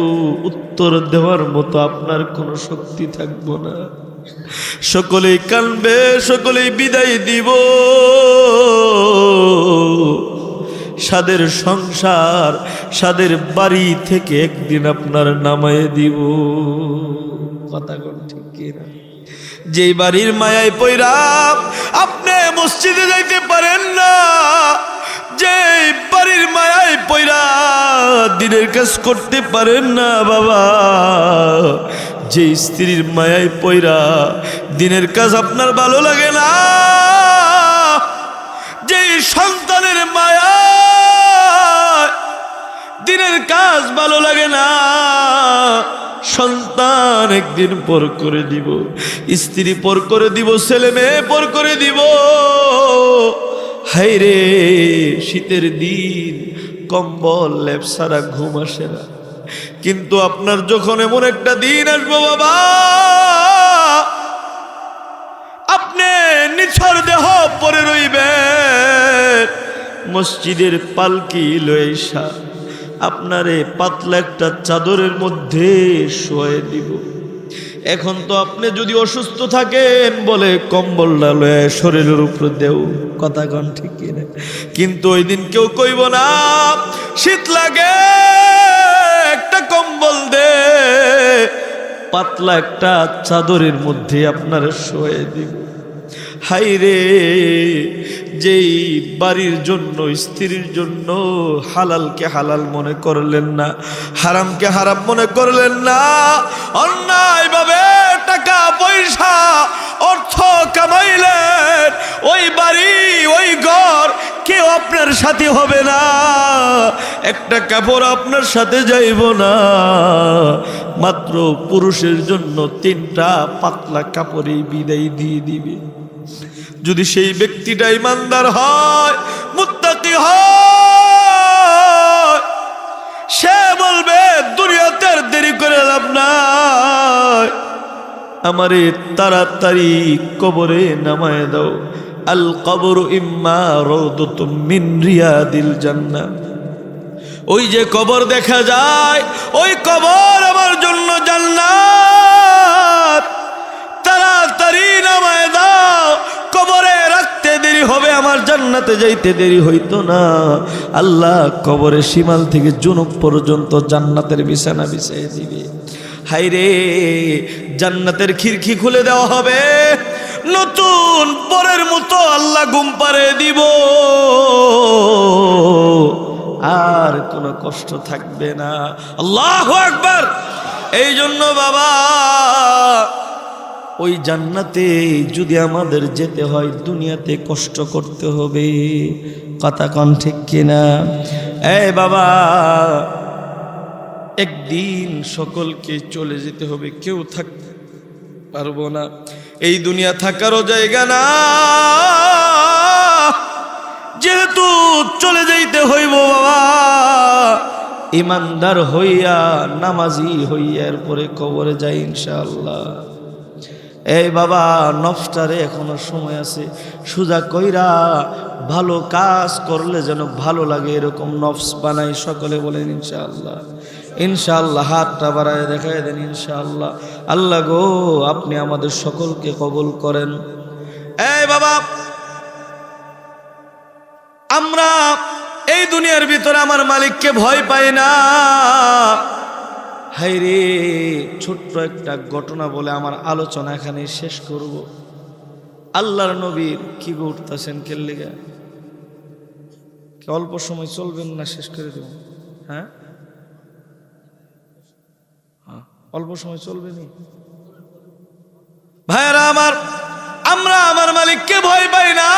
উত্তর দেওয়ার মতো আপনার কোনো শক্তি থাকবো না। সকলেই কানবে, সকলেই বিদায় দিব, সাদের সংসার, সাদের বাড়ি থেকে একদিন আপনার নামায় দিব। কথা কোন ঠিক কিনা? যেই বাড়ির মায়ায় পয়রা আপনি মসজিদে যাইতে পারেন না, যেই বাড়ির মায়ায় পয়রা দিনের কাজ করতে পারেন না বাবা, যে স্ত্রীর মায়ায় পয়রা দিনের কাজ আপনার ভালো লাগে না, যেই সন্তানের মায়া দিনের কাজ ভালো লাগে না, সন্তান একদিন পর করে দিব, স্ত্রী পর করে দিব, ছেলে মেয়ে পর করে দিব। হায়রে, শীতের দিন কম্বল লেপ ছাড়া ঘুম আসে না, কিন্তু আপনার যখন এমন একটা দিন আসবো বাবা, আপনি নিছর দেহ পরে রইবেন, মসজিদের পালকি লইসা আপনারে পাতলা একটা চাদরের মধ্যে শোয়ে দিব। এখন তো আপনি যদি অসুস্থ থাকেন বলে কম্বলটা লয়ে শরীরের উপর দেও। কথা কন ঠিক কিনা? কিন্তু ওই দিন কেউ কইব না, শীত লাগে একটা কম্বল দে, পাতলা একটা চাদরের মধ্যে আপনার শোয়ে দিব। হায়রে, যেই বাড়ির জন্য, স্ত্রীর জন্য হালালকে হালাল মনে করলেন না, হারামকে হারাম মনে করলেন না, অন্যায়ভাবে টাকা পয়সা অর্থ কামাইলেন, ওই বাড়ি ওই ঘর কেউ আপনার সাথে হবে না, একটা কাপড় আপনার সাথে যাইব না, মাত্র পুরুষের জন্য 3টা পাতলা কাপড়েই বিদায় দিয়ে দিবে। যদি সেই ব্যক্তিটা ইমানদার হয়, মুত্তাকি হয়, সে বলবে দুনিয়াতে আর দেরি করে লাভ নাই, আমারে তাড়াতাড়ি কবরে নামায় দাও। আল কবর ইম্মা রাউদাতুম মিন রিয়াদিল জান্নাহ, ওই যে কবর দেখা যায়, ওই কবর আমার জন্য জান্নাত, তাড়াতাড়ি নামায় দাও, কবরে রাখতে দেরি হবে, আমার জান্নাতে যাইতে দেরি হইতো না। আল্লাহ কবরের শিমাল থেকে জুনুব পর্যন্ত জান্নাতের বিছানা বিছিয়ে দিবে। হায়রে, জান্নাতের খিড়কি খুলে দেওয়া হবে, নতুন পরের মতো আল্লাহ ঘুম পাড়ে দিব, আর কোনো কষ্ট থাকবে না। আল্লাহু আকবার। এই জন্য বাবা, ওই জান্নাতে যদি আমাদের যেতে হয়, দুনিয়াতে কষ্ট করতে হবে। কথা কন ঠিক কিনা? এই বাবা, একদিন সকলকে চলে যেতে হবে, কেউ পারবো না। এই দুনিয়া থাকারও জায়গা না, যেহেতু চলে যাইতে হইব বাবা, ইমানদার হইয়া নামাজি হইয়া এরপরে কবরে যাই ইনশাআল্লাহ। এই বাবা, নফসটারে এখনো সময় আছে, সুজা কইরা ভালো কাজ করলে যেন ভালো লাগে এরকম নফস বানাই। সকলে বলেন ইনশাআল্লাহ। ইনশাআল্লাহ হাতটা বাড়ায় দেখায় দেন ইনশাআল্লাহ। আল্লাহ গো, আপনি আমাদের সকলকে কবুল করেন। এই বাবা, আমরা এই দুনিয়ার ভিতরে আমার মালিককে ভয় পাই না। হায় রে, ছোট্ট একটা ঘটনা বলে আমার আলোচনা এখানে শেষ করব। আল্লাহর নবীর কি গো উঠতেছেন কেল্লিগা? অল্প সময় চলবেন না, শেষ করে দেব? হ্যাঁ, অল্প সময় চলবেনি ভাইরা আমার। আমরা আমার মালিককে ভয় পাই না,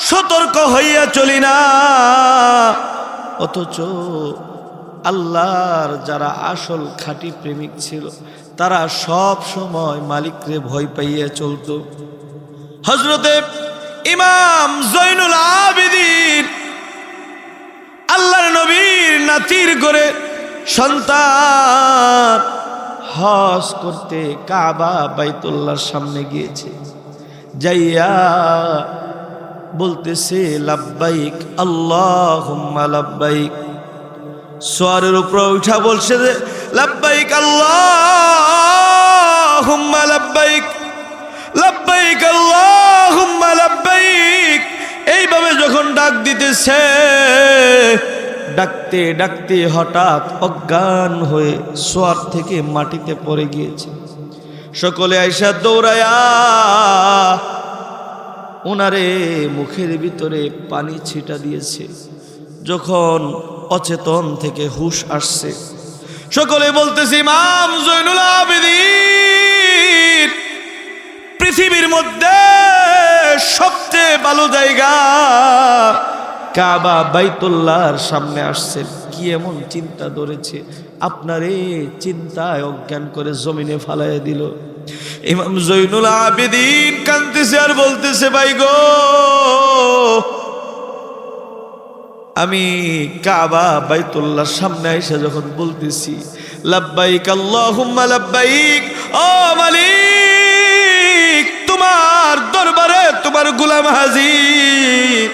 সতর্ক হইয়া চলি না, অথচ আল্লাহর যারা আসল খাঁটি প্রেমিক ছিল তারা সব সময় মালিকরে ভয় পাইয়া চলত। হযরতে ইমাম জয়নুল আবেদিন আল্লাহর নবীর নাতির করে সন্তান হজ করতে কাবা বাইতুল্লাহর সামনে গিয়েছে, যাইয়া বলতেছে লাব্বাইক আল্লাহুম্মা লাব্বাইক। সোয়ারের উপর উঠা বলছে যে লাব্বাইক আল্লাহুম্মা লাব্বাইক, লাব্বাইক আল্লাহুম্মা লাব্বাইক। এইভাবে যখন ডাক দিতেছে, ডাকতে ডাকতে হঠাৎ অজ্ঞান হয়ে সোয়ার থেকে মাটিতে পড়ে গিয়েছে। সকলে আইসা দৌড়ায়া ওনারে মুখের ভিতরে পানি ছিটা দিয়েছে। যখন অচেতন থেকে হুশ আসছে, সকলে বলতেছে ইমাম জয়নুল আবেদিন পৃথিবীর মধ্যে সবচেয়ে ভালো জায়গা কাবা বাইতুল্লাহর সামনে আসছেন। কি এমন চিন্তা ধরেছে আপনারে? চিন্তায় অজ্ঞান করে জমিনে ফালাইয়া দিল। ইমাম জয়নুল আবেদিন কাঁদতেছে আর বলতেছে ভাই গো, আমি কাবা বাইতুল্লাহর সামনে এসে যখন বলতেছি লাব্বাইক আল্লাহুম্মা লাব্বাইক, ও মালিক তোমার দরবারে তোমার গোলাম হাজির,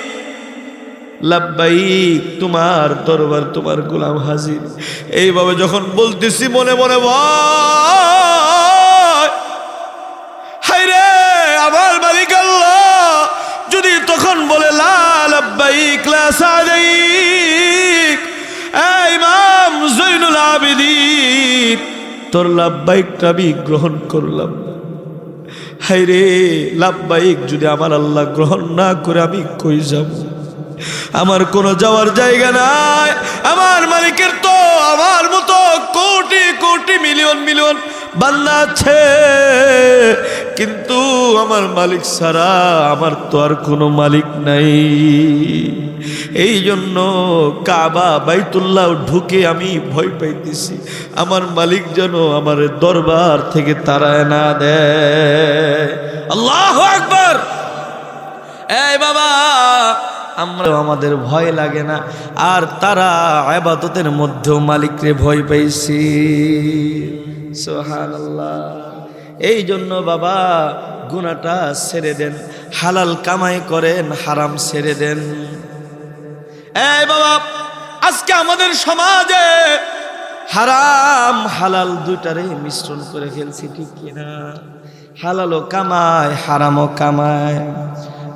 লাব্বাইক তোমার দরবার তোমার গোলাম হাজির। এইভাবে যখন বলতেছি মনে মনে ভয়, হায় রে আমার মালিক আল্লাহ যদি তখন বলে লা লাব্বাইক লা সাদাইক, এই ইমাম জয়নুল আবেদিন তোর লাব্বাইকটা আমি গ্রহণ করলাম। হায় রে, লাব্বাইক যদি আমার আল্লাহ গ্রহণ না করে আমি কই যাব? আমার কোনো যাওয়ার জায়গা নাই। আমার মালিকের তো আমার মতো কোটি কোটি মিলিয়ন মিলিয়ন বান্দা আছে, কিন্তু আমার মালিক ছাড়া আমার তো আর কোনো মালিক নাই। এই জন্য কাবা বাইতুল্লাহ ঢুকে আমি ভয় পাইতেছি আমার মালিক যেন আমার দরবার থেকে তাড়ায় না দেয়। আল্লাহু আকবার। এই বাবা, আমরা আমাদের ভয় লাগে না, আর তারা ইবাদতের মধ্যেও মালিকরে ভয় পাইছি। সুবহানাল্লাহ। এই জন্য বাবা গুনাহটা ছেড়ে দেন, হালাল কামাই করেন, হারাম ছেড়ে দেন। এই বাবা, আজকে আমাদের সমাজে হারাম হালাল দুইটারে মিশ্রণ করে ফেলছি, ঠিক কিনা? হালালও কামায়, হারামও কামায়।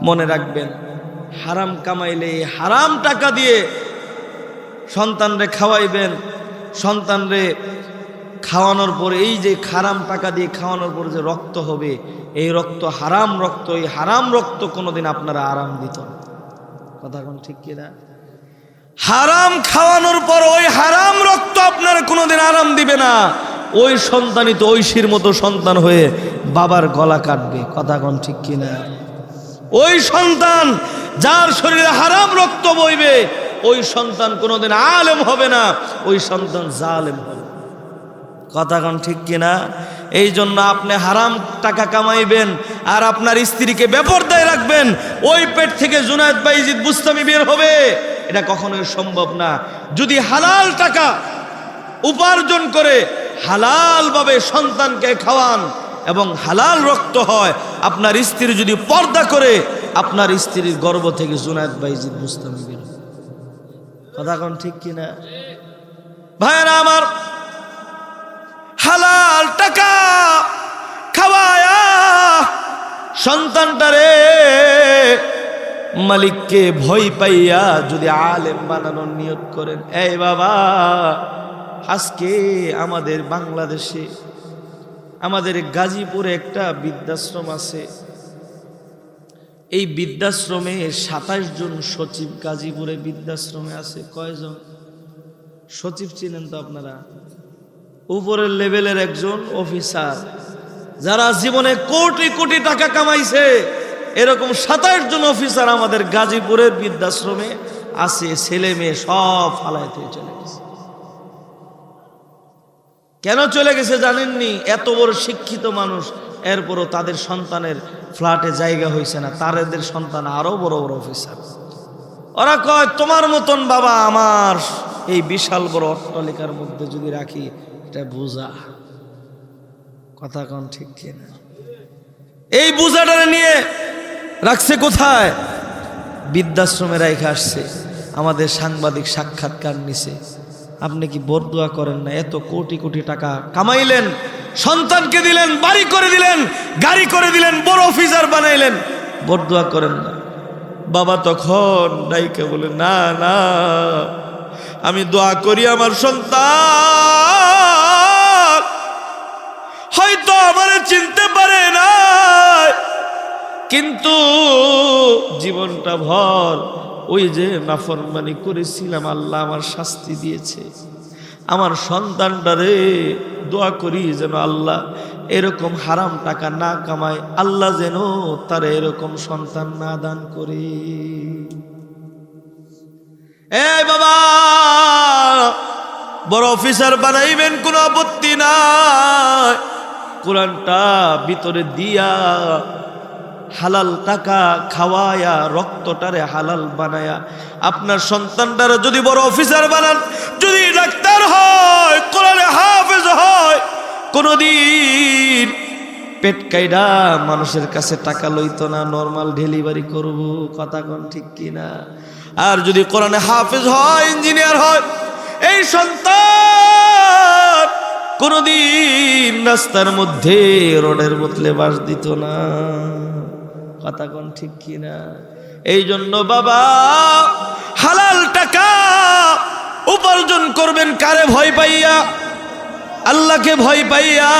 মনে রাখবেন, হারাম কামাইলে হারাম টাকা দিয়ে সন্তানরে খাওয়াইবেন, সন্তানরে খাওয়ানোর পরে এই যে হারাম টাকা দিয়ে খাওয়ানোর পরে যে রক্ত হবে, এই রক্ত হারাম রক্ত। এই হারাম রক্ত কোনোদিন আপনারা আরাম দিত না। কথা কোন ঠিক কিনা? হারাম খাওয়ানোর পর ওই হারাম রক্ত আপনার কোনোদিন আরাম দিবে না। ওই সন্তানই তো ঐশীর মতো সন্তান হয়ে বাবার গলা কাটবে। কথা কোন ঠিক কিনা? ওই সন্তান যার শরীরে হারাম রক্ত বইবে, ওই সন্তান কোনোদিন আলেম হবে না, ওই সন্তান জালেম হবে। কথা কোন ঠিক কিনা? এই জন্য আপনি হারাম টাকা কামাইবেন আর আপনার স্ত্রীকে বেপরদায় রাখবেন, ওই পেট থেকে জুনায়েদ বাইজিদ বুস্তামি বের হবে, এটা কখনোই সম্ভব না। যদি হালাল টাকা উপার্জন করে হালালভাবে সন্তানকে খাওয়ান এবং হালাল রক্ত হয়, আপনার স্ত্রী যদি পর্দা করে আপনার স্ত্রীর গর্ভ থেকে জুনায়েদ বাইজিদ বুস্তামি বের হবে। কথা কোন ঠিক কিনা ভাইরা আমার? হালাল টাকা খাওয়ায়া সন্তানটারে মালিককে ভয় পাইয়া যদি আলেম বানানোর নিয়ত করেন, এই বাবা, আজকে আমাদের বাংলাদেশে আমাদের গাজীপুরে একটা বৃদ্ধাশ্রম আছে। এই বৃদ্ধাশ্রমে 27 জন সচিব গাজীপুরে বৃদ্ধাশ্রমে আছে। কয়জন সচিব ছিলেন তো আপনারা? উপরের লেভেলের একজন অফিসার, যারা জীবনে কোটি কোটি টাকা কামাইছে, এরকম 27 জন অফিসার আমাদের গাজীপুরের বৃদ্ধাশ্রমে আছে। ছেলে মেয়ে সব ফালাইতে চলে গেছে। কেন চলে গেছে জানেননি? এত বড় শিক্ষিত মানুষ, এরপরও তাদের সন্তানের ফ্ল্যাটে জায়গা হয়েছে না, তাদের সন্তান আরো বড় বড় অফিসার। ওরা কয়, তোমার মতন বাবা আমার এই বিশাল বড় অট্টালিকার মধ্যে যদি রাখি, এটা বোঝা। কথা কোন ঠিক কিনা? এই বোঝাটা নিয়ে রাখছে কোথায়? বৃদ্ধাশ্রমে রাইখা আসছে। আমাদের সাংবাদিক সাক্ষাৎকার নিছে, আপনি কি বরদুয়া করেন না? এত কোটি কোটি টাকা কামাইলেন, সন্তানকে দিলেন, বাড়ি করে দিলেন, গাড়ি করে দিলেন, বড় অফিসার বানাইলেন, বরদুয়া করেন না? বাবা তখন ডাইকে বলে, না না, আমি দোয়া করি আমার সন্তান হয়তো আমারে চিনতে পারে না, কিন্তু জীবনটা ভর ওই যে নাফরমানি করেছিলাম, আল্লাহ আমার শাস্তি দিয়েছে। আমার সন্তানটারে দোয়া করি যেন আল্লাহ এরকম হারাম টাকা না কামায়, আল্লাহ যেন তার এরকম সন্তান না দান করে। এই বাবা, বড় অফিসার বানাইবেন, কোনো আপত্তি নাই। কোরআনটা ভিতরে দিয়া হালাল টাকা খাওয়ায়া রক্তটারে হালাল বানায়া আপনার সন্তানটারে যদি বড় অফিসার বানান, যদি ডাক্তার হয়, কোরআনে হাফেজ হয়, কোনদিন পেট কাইডা মানুষের কাছে টাকা লইতো না, নরমাল ডেলিভারি করব। কথা কোন ঠিক কিনা? আর যদি কোরআনে হাফেজ হয়, ইঞ্জিনিয়ার হয়, এই সন্তান কোনদিন রাস্তার মধ্যে রোডের বদলে বাস দিত না। কথা কোন ঠিক কিনা? এই জন্য বাবা, হালাল টাকা উপার্জন করবেন কারে ভয় পাইয়া? আল্লাহকে ভয় পাইয়া।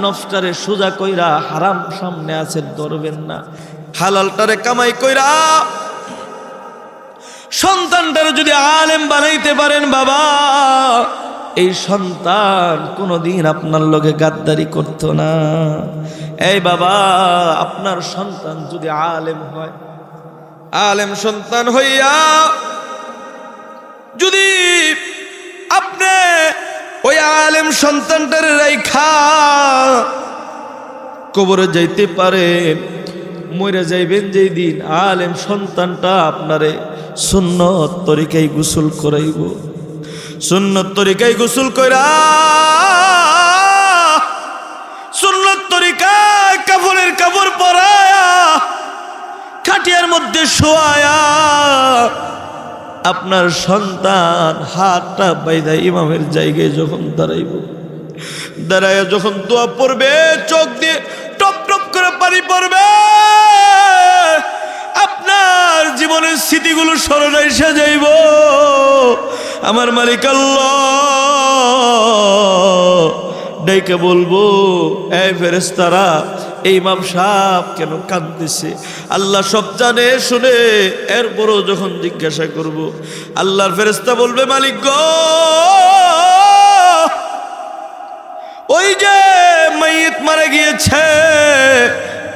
নফসটারে সোজা কইরা হারাম সামনে আছে ধরবেন না, হালালটারে কামাই কইরা সন্তানটারে যদি আলেম বানাইতে পারেন বাবা, এই সন্তান কোনোদিন আপনার লগে গাদ্দারি করতো না। এই বাবা, আপনার সন্তান যদি আলেম হয়, আলেম সন্তান হইয়া যদি আপনি ওই আলেম সন্তানটারে রাইখা কবরে যাইতে পারেন, মরে যাইবেন যেই দিন, আলেম সন্তানটা আপনারে সুন্নত তরিকায় গোসল করাইব। সুন্নত তরিকায় গোসল কইরা, সুন্নত তরিকায় কাফনের কাপড় পরায়া, খাটিয়ার মধ্যে শোয়ায়া আপনার সন্তান হাতটা বাইদা ইমামের জায়গায় যখন দাঁড়াইব, দাঁড়াইয়া যখন দোয়া পড়বে, চোখ দিয়ে টপ টপ করে পানি পড়বে, আপনার জীবনের স্মৃতিগুলো স্মরণে এসে যাইব। আমার মালিক আল্লাহ ডাইকে বলবো, এই ফেরেশতারা, এই ইমাম সাহেব কেন কাঁদতেছে? আল্লাহ সব জানে শুনে, এরপরও যখন জিজ্ঞাসা করব, আল্লাহর ফেরেশতা বলবে, মালিক গো, ওই যে মাইয়িত মারা গিয়েছে,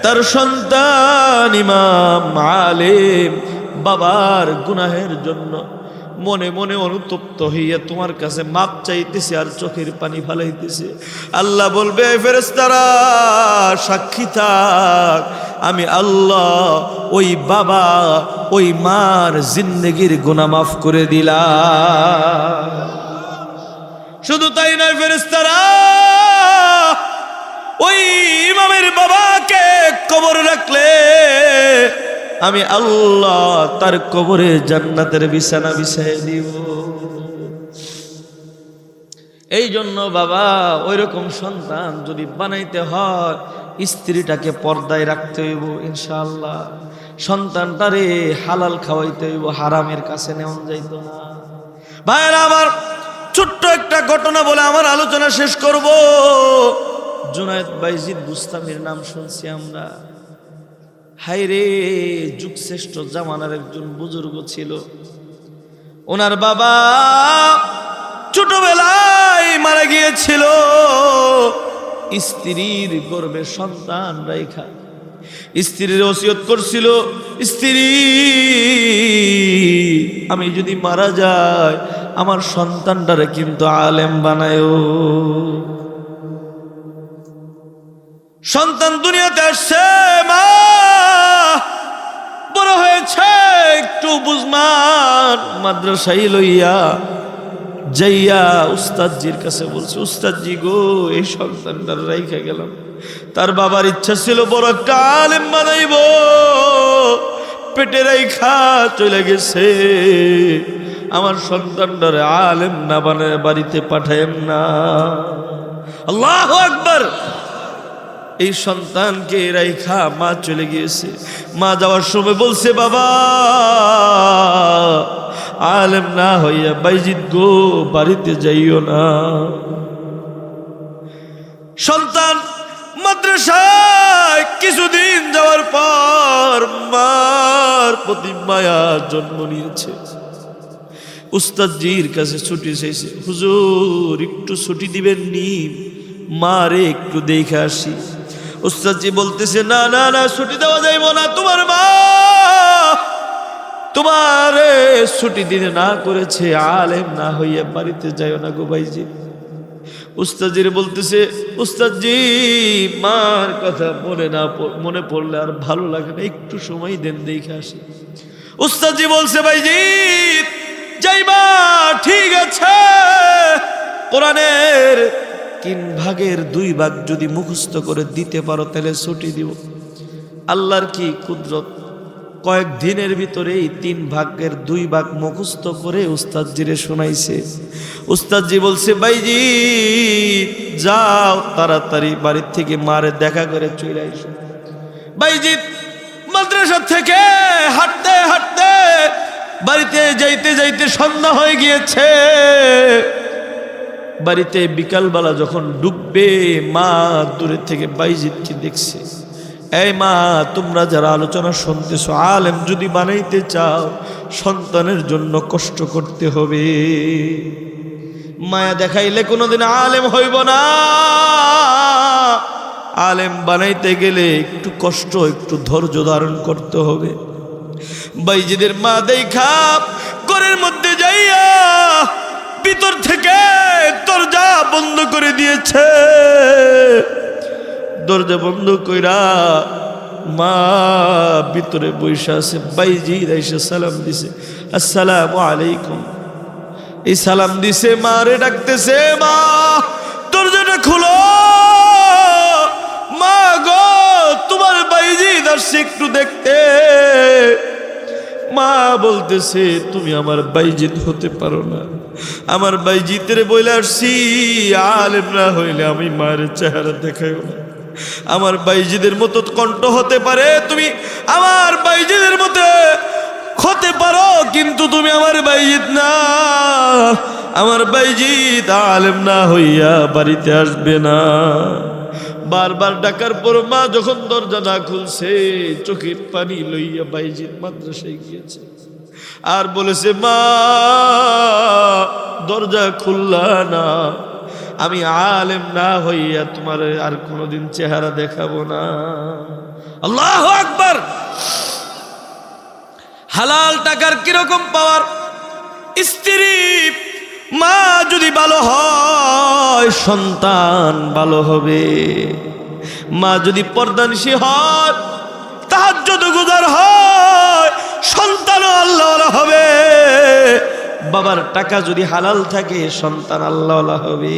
তার সন্তান ইমাম আলেম বাবার গুনাহের জন্য মনে মনে অনুতপ্ত হইয়া তোমার কাছে মাপ চাইতেছে আর চোখের পানি ফালাইতেছে। আল্লাহ বলবে, ফেরেশতারা সাক্ষী থাক, আমি আল্লাহ ওই বাবা ওই মার জিন্দেগির গুনাহ মাফ করে দিলাম। শুধু তাই নয়, ফেরেশতারা ওই ইমামের বাবাকে কবরে রাখলে আমি আল্লাহ তার কবরে জান্নাতের বিছানা বিছাইয়ে দিব। এই জন্য বাবা ওইরকম সন্তান যদি বানাইতে হয় স্ত্রীটাকে পর্দায় রাখতে হইব ইনশাআল্লাহ। সন্তানটারে হালাল খাওয়াইতে হইব, হারামের কাছে নেওয়া যাইত না। ভাইরা আমার, ছোট্ট একটা ঘটনা বলে আমার আলোচনা শেষ করব। জুনায়েদ বাইজিদ বুস্তামির নাম শুনছি আমরা। হায়রে, যুগশ্রেষ্ঠ জামানার একজন বুজুর্গ ছিল। ওনার বাবা ছোটবেলায় মারা গিয়েছিল, স্ত্রীর গর্ভে সন্তান রাইখা স্ত্রীর ওসিয়ত করছিল, স্ত্রী আমি যদি মারা যাই আমার সন্তানটারে কিন্তু আলেম বানায়ো। সন্তান দুনিয়াতে আসছে, মা বড় হয়েছে, একটু বুঝমান, মাদ্রাসায় লইয়া যাইয়া উস্তাদজির কাছে বলছে, উস্তাদজি গো, এই সন্তানটার রাইখা গেলাম, তার বাবার ইচ্ছা ছিল বড় একটা আলেম বানাইব, পেটে রাইখা চলে গেছে, আমার সন্তানটারে আলেম না বানায় বাড়িতে পাঠায়েন না। আল্লাহু আকবার। এই সন্তানকে রাইখা মা চলে গিয়েছে। মা যাওয়ার সময় বলছে, বাবা আলেম না হইয়া বাইজিদ গো বাড়িতে যাইও না। সন্তান মাদ্রাসায় কিছুদিন যাওয়ার পর মার প্রতি মায়া জন্ম নিয়েছে। উস্তাদজির কাছে ছুটি চাইছে, হুজুর একটু ছুটি দিবেন নি, মারে একটু দেখে আসি। উস্তাদজি বলতেছে, না না না, ছুটি দেওয়া যাইব না, তোমার মা তোমারে ছুটি দিনে না করেছে, আলেম না হইয়া বাড়িতে যাইও না গো ভাইজি। উস্তাদজির বলতেছে, উস্তাদজি মার কথা মনে পড়লে আর ভালো লাগে না, একটু সময় দেন দেখে আসি। উস্তাদজি বলছে, ভাইজি যাইবা ঠিক আছে, কোরআনের 3 ভাগের 2 ভাগ যদি মুখস্থ করে দিতে পারো তাহলে ছুটি দিব। আল্লাহর কি কুদরত, কয়েকদিনের ভিতরেই 3 ভাগের 2 ভাগ মুখস্থ করে উস্তাদজিরে শোনাইছে। উস্তাদজি বলছে, ভাইজি যাও তাড়াতাড়ি বাড়ির থেকে মারে দেখা করে চলে আইসো। ভাইজি মাদ্রাসা থেকে হাঁটতে হাঁটতে বাড়িতে যাইতে যাইতে সন্ধ্যা হয়ে গিয়েছে। বাড়িতে বিকালবেলা যখন ডুববে, মা দূরে থেকে বাইজিদকে দেখছে। এই মা, তোমরা যারা আলোচনা শুনতেছো, আলেম যদি বানাইতে চাও সন্তানের জন্য কষ্ট করতে হবে। মায়া দেখাইলে কোনোদিন আলেম হইব না। আলেম বানাইতে গেলে একটু কষ্ট, একটু ধৈর্য ধারণ করতে হবে। বাইজিদের মা দেখা ঘরের মধ্যে যাইয়া ভিতর থেকে দরজা বন্ধ করে দিয়েছে। দরজা বন্ধ কইরা মা ভিতরে বৈশা আছে। বাইজি এসে সালাম দিছে, আসসালামু আলাইকুম। এই সালাম দিছে, মারে ডাকতেছে, মা দরজাটা খুলো, মা গো তোমার বাইজি আসছে একটু দেখতে। মা বলতেছে, তুমি আমার বাইজিদ হতে পারো না, আমার বাইজিতের বইলে আসছি, আলেম না হইলে আমি মায়ের চেহারা দেখাইও না। আমার বাইজিদের মতো কণ্ঠ হতে পারে, তুমি আমার বাইজিদের মতো হতে পারো, কিন্তু তুমি আমার বাইজিদ না। আমার বাইজিদ আলেম না হইয়া বাড়িতে আসবে না। বারবার ডাকার পর মা যখন দরজা না খুলছে, চোখের পানি লইয়া বাইজিদ মাদ্রাসায় গিয়েছে আর বলেছে, মা দরজা খুললা না, আমি আলেম না হইয়া তোমার আর কোনোদিন চেহারা দেখাবো না। আল্লাহু আকবার। হালাল টাকার কিরকম পাওয়ার, স্ত্রী মা যদি ভালো হয় সন্তান ভালো হবে। মা যদি পর্দানিশী হয়, তাহাজ্জুদ গুজার হয়, সন্তানও আল্লাহওয়ালা হবে। বাবার টাকা যদি হালাল থাকে সন্তান আল্লাহওয়ালা হবে।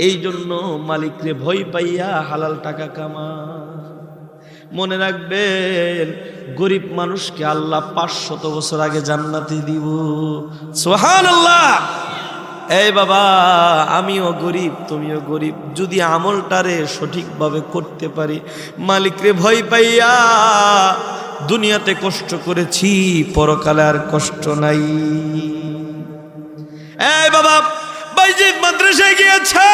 এই জন্য মালিকরে ভয় পাইয়া হালাল টাকা কামা। মনে রাখবেন, গরিব মানুষকে আল্লাহ 500 বছর আগে জান্নাতে দিব। সুবহানাল্লাহ। এই বাবা, আমিও গরিব, তুমিও গরিব, যদি আমলটারে সঠিকভাবে করতে পারি, মালিকরে ভয় পাইয়া দুনিয়াতে কষ্ট করেছি, পরকালে আর কষ্ট নাই। এই বাবা, বাইজিদ মাদ্রাসায় গিয়েছে,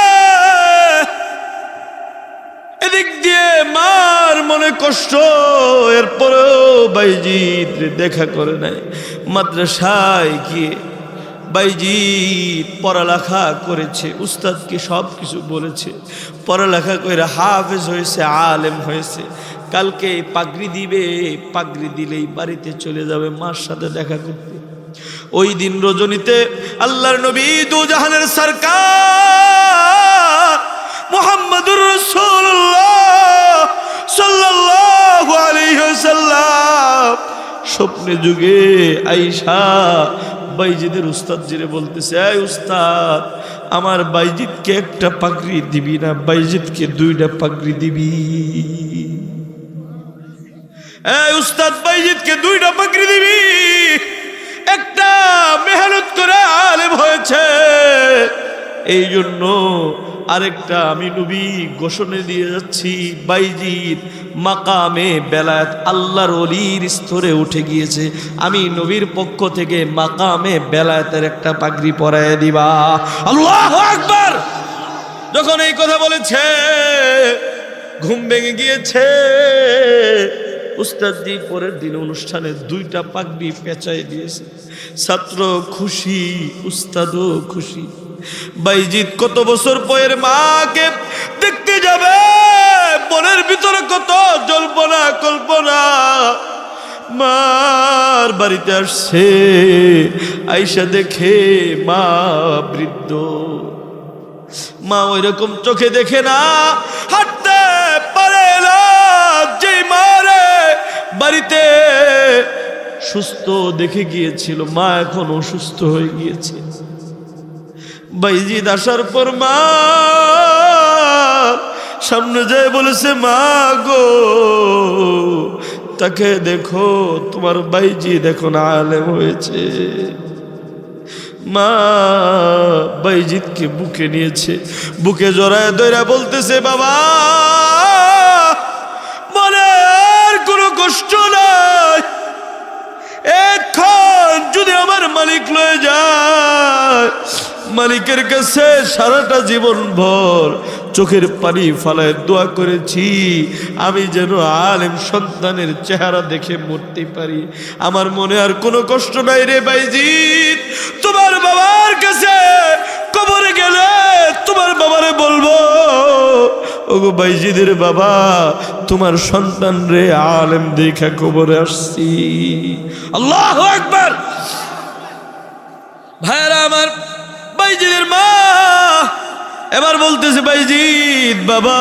এদিক দিয়ে মার মনে কষ্ট, এরপরেও বাইজিদ দেখা করে নাই। মাদ্রাসায় গিয়ে বাইজিদ পড়ালেখা করেছে, উস্তাদকে সব কিছু বলেছে, পড়ালেখা করে হাফেজ হয়েছে, আলেম হয়েছে। কালকে পাগড়ি দিবে, পাগড়ি দিলেই বাড়িতে চলে যাবে মার সাথে দেখা করতে। ওই দিন রজনীতে আল্লাহর নবী দু জাহানের সরকার মুহাম্মদুর রাসূলুল্লাহ সাল্লাল্লাহু আলাইহি ওয়াসাল্লাম স্বপ্নে যুগে আয়েশা বাইজিদের উস্তাদ জিরে বলতেছে, এই উস্তাদ, আমার বাইজিদকে একটা পাগড়ি দিবি না, বাইজিদকে 2টা পাগড়ি দিবি। এই উস্তাদ, বাইজিদকে 2টা পাগড়ি দিবি। একটা মেহনত করে আলেম হয়েছে, এই জন্য আরেকটা আমি নবী ঘোষণা দিয়ে যাচ্ছি, বাইজিদ মাকামে বেলায়েত আল্লাহর ওলির স্তরে উঠে গিয়েছে। আমি নবীর পক্ষ থেকে মাকামে বেলায়েতের একটা পাগড়ি পরায় দিবা। আল্লাহু আকবার। যখন এই কথা বলেছে, ঘুম ভেঙে গিয়েছে। উস্তাদজি পরের দিন অনুষ্ঠানে 2টা পাগড়ি পেঁচাই দিয়েছে। ছাত্র খুশি, উস্তাদও খুশি। বাইজিদ কত বছর পরের মাকে দেখতে যাবে, মনের ভিতরে কত জল্পনা কল্পনা। মার বাড়িতে আসছে, আইসা দেখে মা বৃদ্ধ। মা ওই রকম চোখে দেখে না, হাঁটতে পারে না। যেই মারে বাড়িতে সুস্থ দেখে গিয়েছিল, মা এখন অসুস্থ হয়ে গিয়েছে। বাইজিদ আসার পর মা সামনে যায় বলেছে, মা গো, তাকে দেখো, তোমার বাইজিদ এখন আলেম হয়েছে। মা বাইজিদকে বুকে নিয়েছে, বুকে জড়ায় ধরে বলতেছে, বাবা, মনে আর কোনো কষ্ট নাই। এখন যদি আমার মালিক লয়ে যায়, মালিকের কাছে সারাটা জীবন ভর চোখের পানি ফালায় দোয়া করেছি, আমি যেন আলেম সন্তানের চেহারা দেখে মরতে পারি। আমার মনে আর কোনো কষ্ট নাই রে বাইজিদ। তোমার বাবার কাছে কবরে গেলে তোমার বাবারে বলবো, ওগো বাইজিদের বাবা, তোমার সন্তান রে আলেম দেখা কবরে আসছি। আল্লাহু আকবার। ভাইরা আমার, বাইজিদের মা এবার বলতেছে, বাইজিদ বাবা,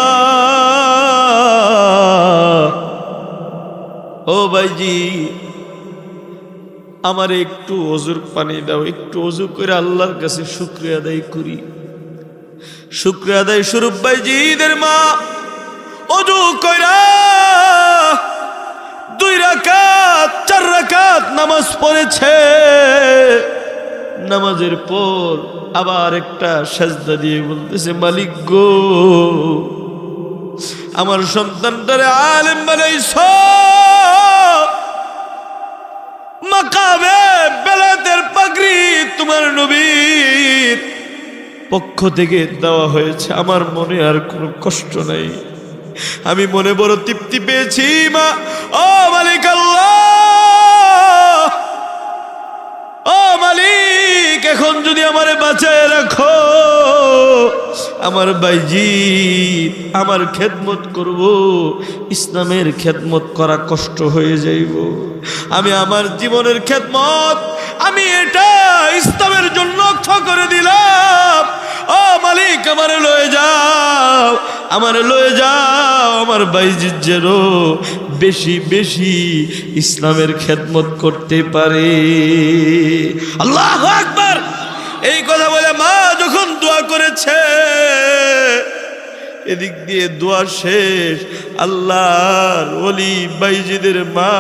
ও বাইজিদ, আমার একটু ওযুর পানি দাও, একটু ওযু করে আল্লাহর কাছে শুকরিয়া আদায় করি। শুকরিয়া আদায় স্বরূপ বাইজিদের মা ওযু কইরা 2 রাকাত 4 রাকাত নামাজ পড়েছে। নামাজের পর আবার একটা সাজদা দিয়ে বলতেছে, মালিক গো, আমার সন্তানটারে আলেম বানাইছো, মাকামে বেলায়েতের পাগড়ি তোমার নবীর পক্ষ থেকে দেওয়া হয়েছে। আমার মনে আর কোনো কষ্ট নাই, আমি মনে বড় তৃপ্তি পেয়েছি। মা, ও মালিক আল্লাহ, ও মালিক, এখন যদি আমারে বাঁচায় রাখো, আমার বাইজি আমার খেদমত করব, ইসলামের খেদমত করা কষ্ট হয়ে যাইব। আমি আমার জীবনের খেদমত আমি এটা ইসলামের জন্য করে দিলাম। ও মালিক আমারে লয়ে যাও, আমারে লয়ে যাও। আমার বাইজির যেন বেশি বেশি ইসলামের খেদমত করতে পারে। আল্লাহু আকবার। এই কথা বলে মা যখন দোয়া করেছে, এদিক দিয়ে দোয়া শেষ, আল্লাহর ওলি বাইজিদের মা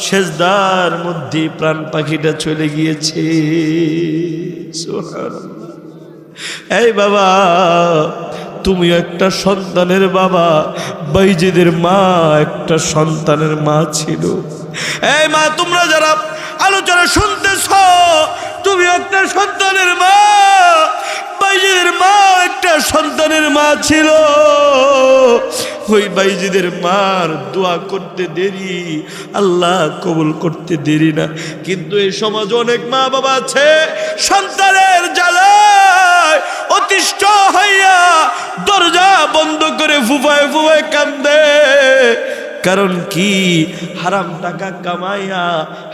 সেজদার মধ্যে প্রাণ পাখিটা চলে গিয়েছে। সুবহানাল্লাহ। এই বাবা, তুমি একটা সন্তানের বাবা, বাইজিদের মা একটা সন্তানের মা ছিল। এই মা, তোমরা যারা আলোচনা শুনতেছ, তুমি একটা সন্তানের মা, বাইজিদের মা একটা সন্তানের মা ছিল। ওই বাইজিদের মার দোয়া করতে দেরি, আল্লাহ কবুল করতে দেরি না। কিন্তু এই সমাজ অনেক মা বাবা আছে সন্তানের জ্বালায় অতিষ্ঠ হইয়া দরজা বন্ধ করে ফুফায় ফুফায় কান্দে। কারণ কি? হারাম টাকা কামাইয়া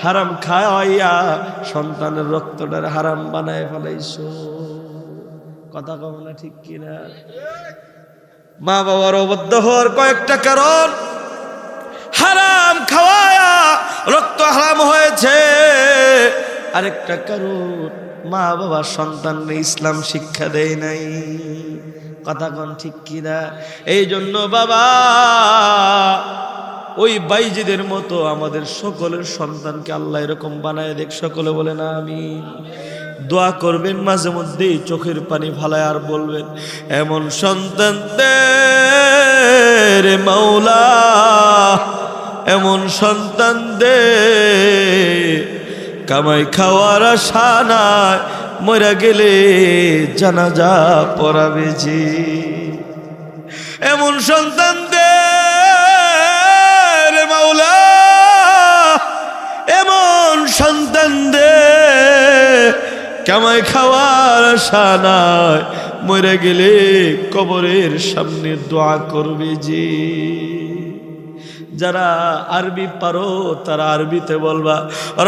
হারাম খাওয়াইয়া সন্তানের রক্তটার হারাম বানায় ফেলাইছো। কথা কম না, ঠিক কিনা? মা বাবার অবদ্ধ হওয়ার কয়েকটা কারণ, হারাম খাওয়ায়া রক্ত হারাম হয়েছে। আরেকটা কারণ, মা বাবা সন্তানকে ইসলাম শিক্ষা দেয় নাই। কথা কন, ঠিক কিনা? এই জন্য বাবা, ওই বাইজিদের মতো আমাদের সকলের সন্তানকে আল্লাহ এরকম বানায় দেখ। সকলে বলে না আমিন। দোয়া করবেন মাঝে মধ্যেই, চোখের পানি ফালায় আর বলবেন, এমন সন্তান দে রে মাওলা, এমন সন্তান দে কামাই খাওয়ার আশা নাই, মরা গেলে জানাজা পড়াবে যে। এমন সন্তান দে রে মাওলা, এমন সন্তান দে কামাই খাওয়ার আশা নাই, মরে গেলে কবরের সামনে দোয়া করবে যে। যারা আরবি পারো তারা আরবিতে বলবা,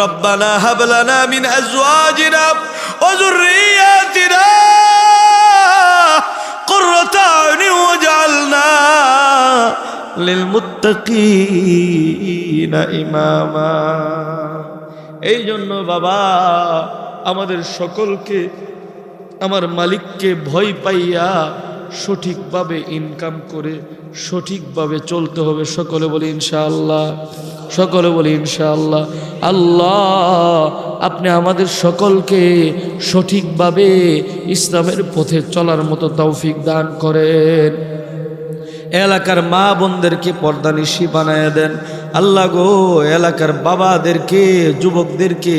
রব্বানা হাব লানা মিন আজওয়াজিনা ওয়া যুররিয়াতিনা কুররাতা আয়ুনি ওয়াজআলনা লিল মুত্তাকিনা ইমামা। এই জন্য বাবা, আমাদের সকলকে আমার মালিককে ভয় পাইয়া সঠিকভাবে ইনকাম করে সঠিকভাবে চলতে হবে। সকলে বলি ইনশাআল্লাহ, সকলে বলি ইনশাআল্লাহ। আল্লাহ, আপনি আমাদের সকলকে সঠিকভাবে ইসলামের পথে চলার মতো তৌফিক দান করেন। এলাকার মা বোনদেরকে পর্দানিশী বানায় দেন আল্লাহ গো। এলাকার বাবাদেরকে, যুবকদেরকে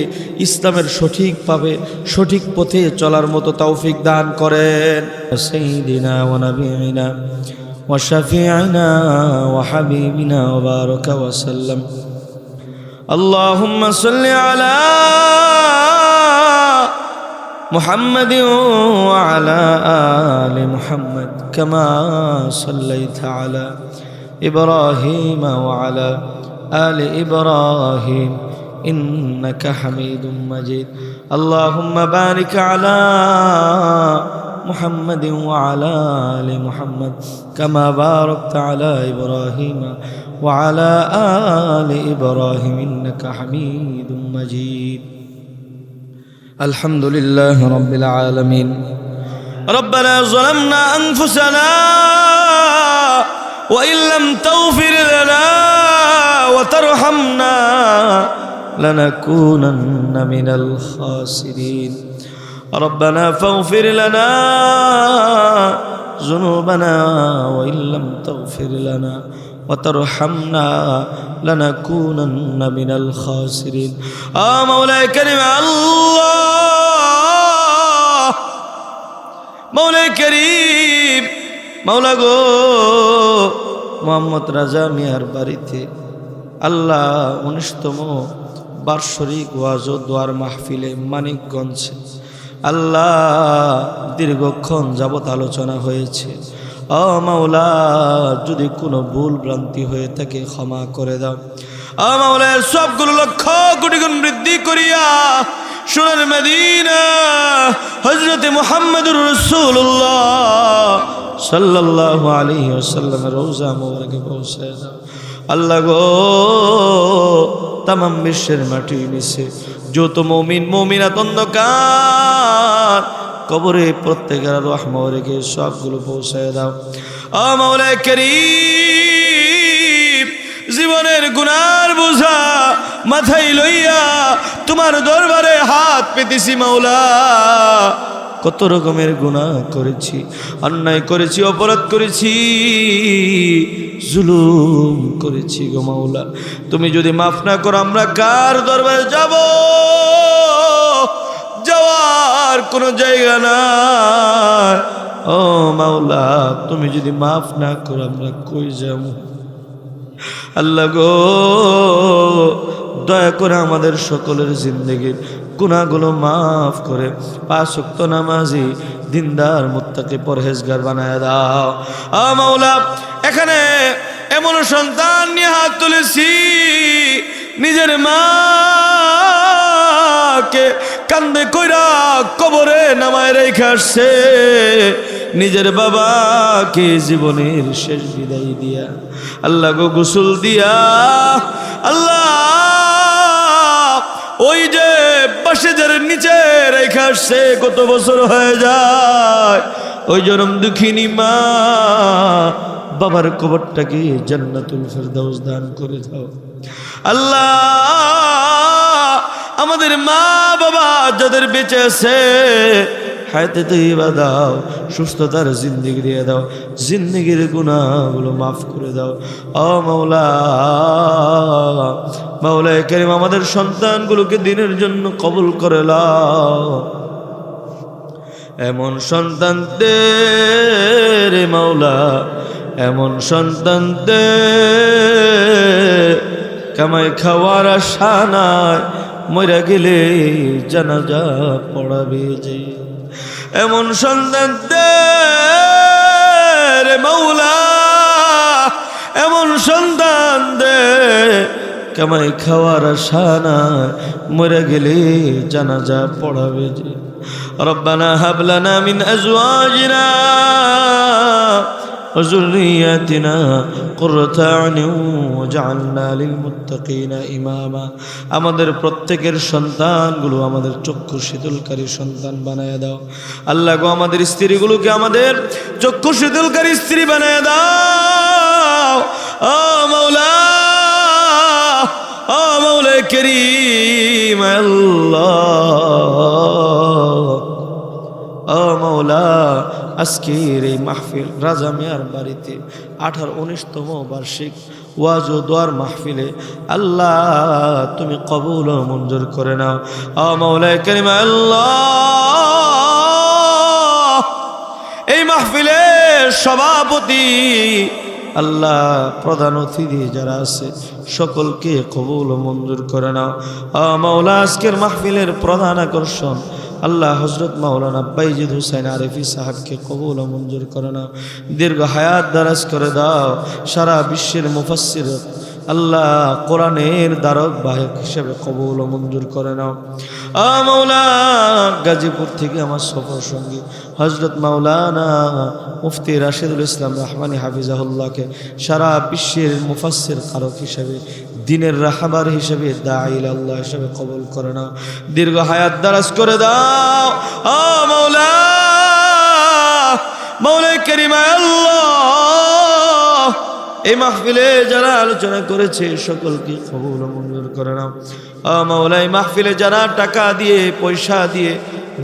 ইসলামের সঠিকভাবে সঠিক পথে চলার মতো তৌফিক দান করেন। সাইয়্যিদিনা ওয়া নাবিয়িনা ওয়া শাফিঈনা ওয়া হাবিবিনা ওয়া বারাকা ওয়া সাল্লাম। আল্লাহুম্মা সাল্লি আলা محمد وعلى آل محمد كما صليت على إبراهيم وعلى آل إبراهيم إنك حميد مجيد. اللهم بارك على محمد وعلى آل محمد كما باركت على إبراهيم وعلى آل إبراهيم إنك حميد مجيد. الحمد لله رب العالمين. ربنا ظلمنا أنفسنا وإن لم تغفر لنا وترحمنا لنكونن من الخاسرين. ربنا فاغفر لنا ذنوبنا وإن لم تغفر لنا وترحمنا لنكونن من الخاسرين. مولاي كريم الله، مولاي كريم، مولا গো মোহাম্মদ রাজা মিয়ার বাড়িতে আল্লাহ 19তম বার্ষিক ওয়াজ ও দোয়ার মাহফিলে মানিকগঞ্জে আল্লাহ দীর্ঘক্ষণ যাবৎ আলোচনা হয়েছে, ও মাওলা যদি কোনো ভুল ভ্রান্তি হয়ে থাকে ক্ষমা করে দাও। ও মাওলা সবগুলো লক্ষ কোটি গুণ বৃদ্ধি করিয়া সোনার মদিনা হযরত মুহাম্মদুর রাসূলুল্লাহ সাল্লাল্লাহু আলাইহি ওয়াসাল্লামের রওজা মোবারকে পৌঁছায় দাও। আল্লাহ গো তামাম বিশ্বের মাটির নিচে যত মুমিন মুমিনাত অন্ধকার কবরে প্রত্যেকের রহমত রেখে সবগুলো পৌঁছায় দাও। ও মাওলা কারীম জীবনের গুনার বোঝা মাথায় লইয়া তোমার দরবারে হাত পেতেছি মাওলা। কত রকমের গুনাহ করেছি, অন্যায় করেছি, অপরাধ করেছি, জুলুম করেছি গো মাওলা। তুমি যদি মাফ না করো আমরা কার দরবারে যাব? যাওয়ার কোনো জায়গা নাই। ও মাওলা তুমি যদি মাফ না করো আমরা কই যাব? আল্লাহ গো দয়া করে আমাদের সকলের জিন্দেগির গুনাহগুলো মাফ করে পাঁচ ওয়াক্ত নামাজি দিনদার মুত্তাকি পরহেজগার বানায় দাও। ও মাওলা এখানে এমন সন্তান নিয়ে হাত তুলেছি নিজের মাকে কান্দে কইরা কবরে নামায় রেখে আসছে, নিজের বাবাকে জীবনের শেষ বিদায় দিয়া আল্লাহ গো গোসল দিয়া আল্লাহ ওই যে বাসের নিচে রেখে আসছে কত বছর হয়ে যায়। ওই জনম দুঃখিনী মা বাবার কবরটাকে জান্নাতুল ফেরদাউস দান করে দাও। আল্লাহ আমাদের মা বাবা যাদের বেঁচে আছে হায়াতে তৈবা দাও, সুস্থতার জিন্দেগি দিয়ে দাও, জিন্দেগির গুনাহগুলো মাফ করে দাও। ও মাওলা মাওলা কারীম আমাদের সন্তানগুলোকে দিনের জন্য কবুল করে নাও। এমন সন্তান দে রে মাওলা, এমন সন্তান দে কামাই খাওয়ার আশা নাই, মরে গেলে জানাজা পড়াবে যে। এমন সন্তান দে রে মাওলা, এমন সন্তান দে কামাই খাওয়ার আশা নাই, মরে গেলে জানাজা পড়াবে যে। রব্বানা হাব লানা মিন আজওয়াজিনা ওয়া যুররিয়াতিনা কুররাতা আ'ইউন ওয়াজআলনা লিল মুত্তাকিনা ইমামা। আমাদের প্রত্যেকের সন্তানগুলো আমাদের চক্ষু শীতলকারী সন্তান বানায় দাও। আল্লাহ গো আমাদের স্ত্রীগুলোকে আমাদের চক্ষু শীতলকারী স্ত্রী বানায় দাও। ও মাওলা, ও মাওলা কারীম আল্লাহ, ও মাওলা আজকের এই মাহফিল রাজা মিয়ার বাড়িতে 18-19তম বার্ষিক ওয়াজ ও দোয়ার মাহফিলে আল্লাহ তুমি কবুল ও মঞ্জুর করে নাও। ও মাওলা কারীম আল্লাহ এই মাহফিলের সভাপতি আল্লাহ প্রধান অতিথি যারা আছে সকলকে কবুল ও মঞ্জুর করে নাও। ও মাওলা আজকের মাহফিলের প্রধান আকর্ষণ আল্লাহ হযরত মাওলানা বাইজিদ হুসাইন আরেফি সাহেবকে কবুল ও মঞ্জুর করে নাও, দীর্ঘ হায়াত দারাজ করে দাও। সারা বিশ্বের মুফাসসির আল্লাহ কোরআনের দ্বারক বাহক হিসেবে কবুল ও মঞ্জুর করে নাও। ও মাওলা গাজীপুর থেকে আমার সফর সঙ্গী হযরত মাওলানা মুফতি রাশিদুল ইসলাম রহমানী হাফিজাহুল্লাহকে সারা বিশ্বের মুফাসসির কারক হিসেবে, দিনের রাহবার হিসেবে, দাঈল আল্লাহ হিসেবে কবুল করে নাও, দীর্ঘ হায়াত দারাজ করে দাও। ও মাওলা, মাওলা কারীম আল্লাহ এই মাহফিলে যারা আলোচনা করেছে সকলকে কবুল ও মঞ্জুর করে নাও। ও মাওলা এই মাহফিলে যারা টাকা দিয়ে, পয়সা দিয়ে,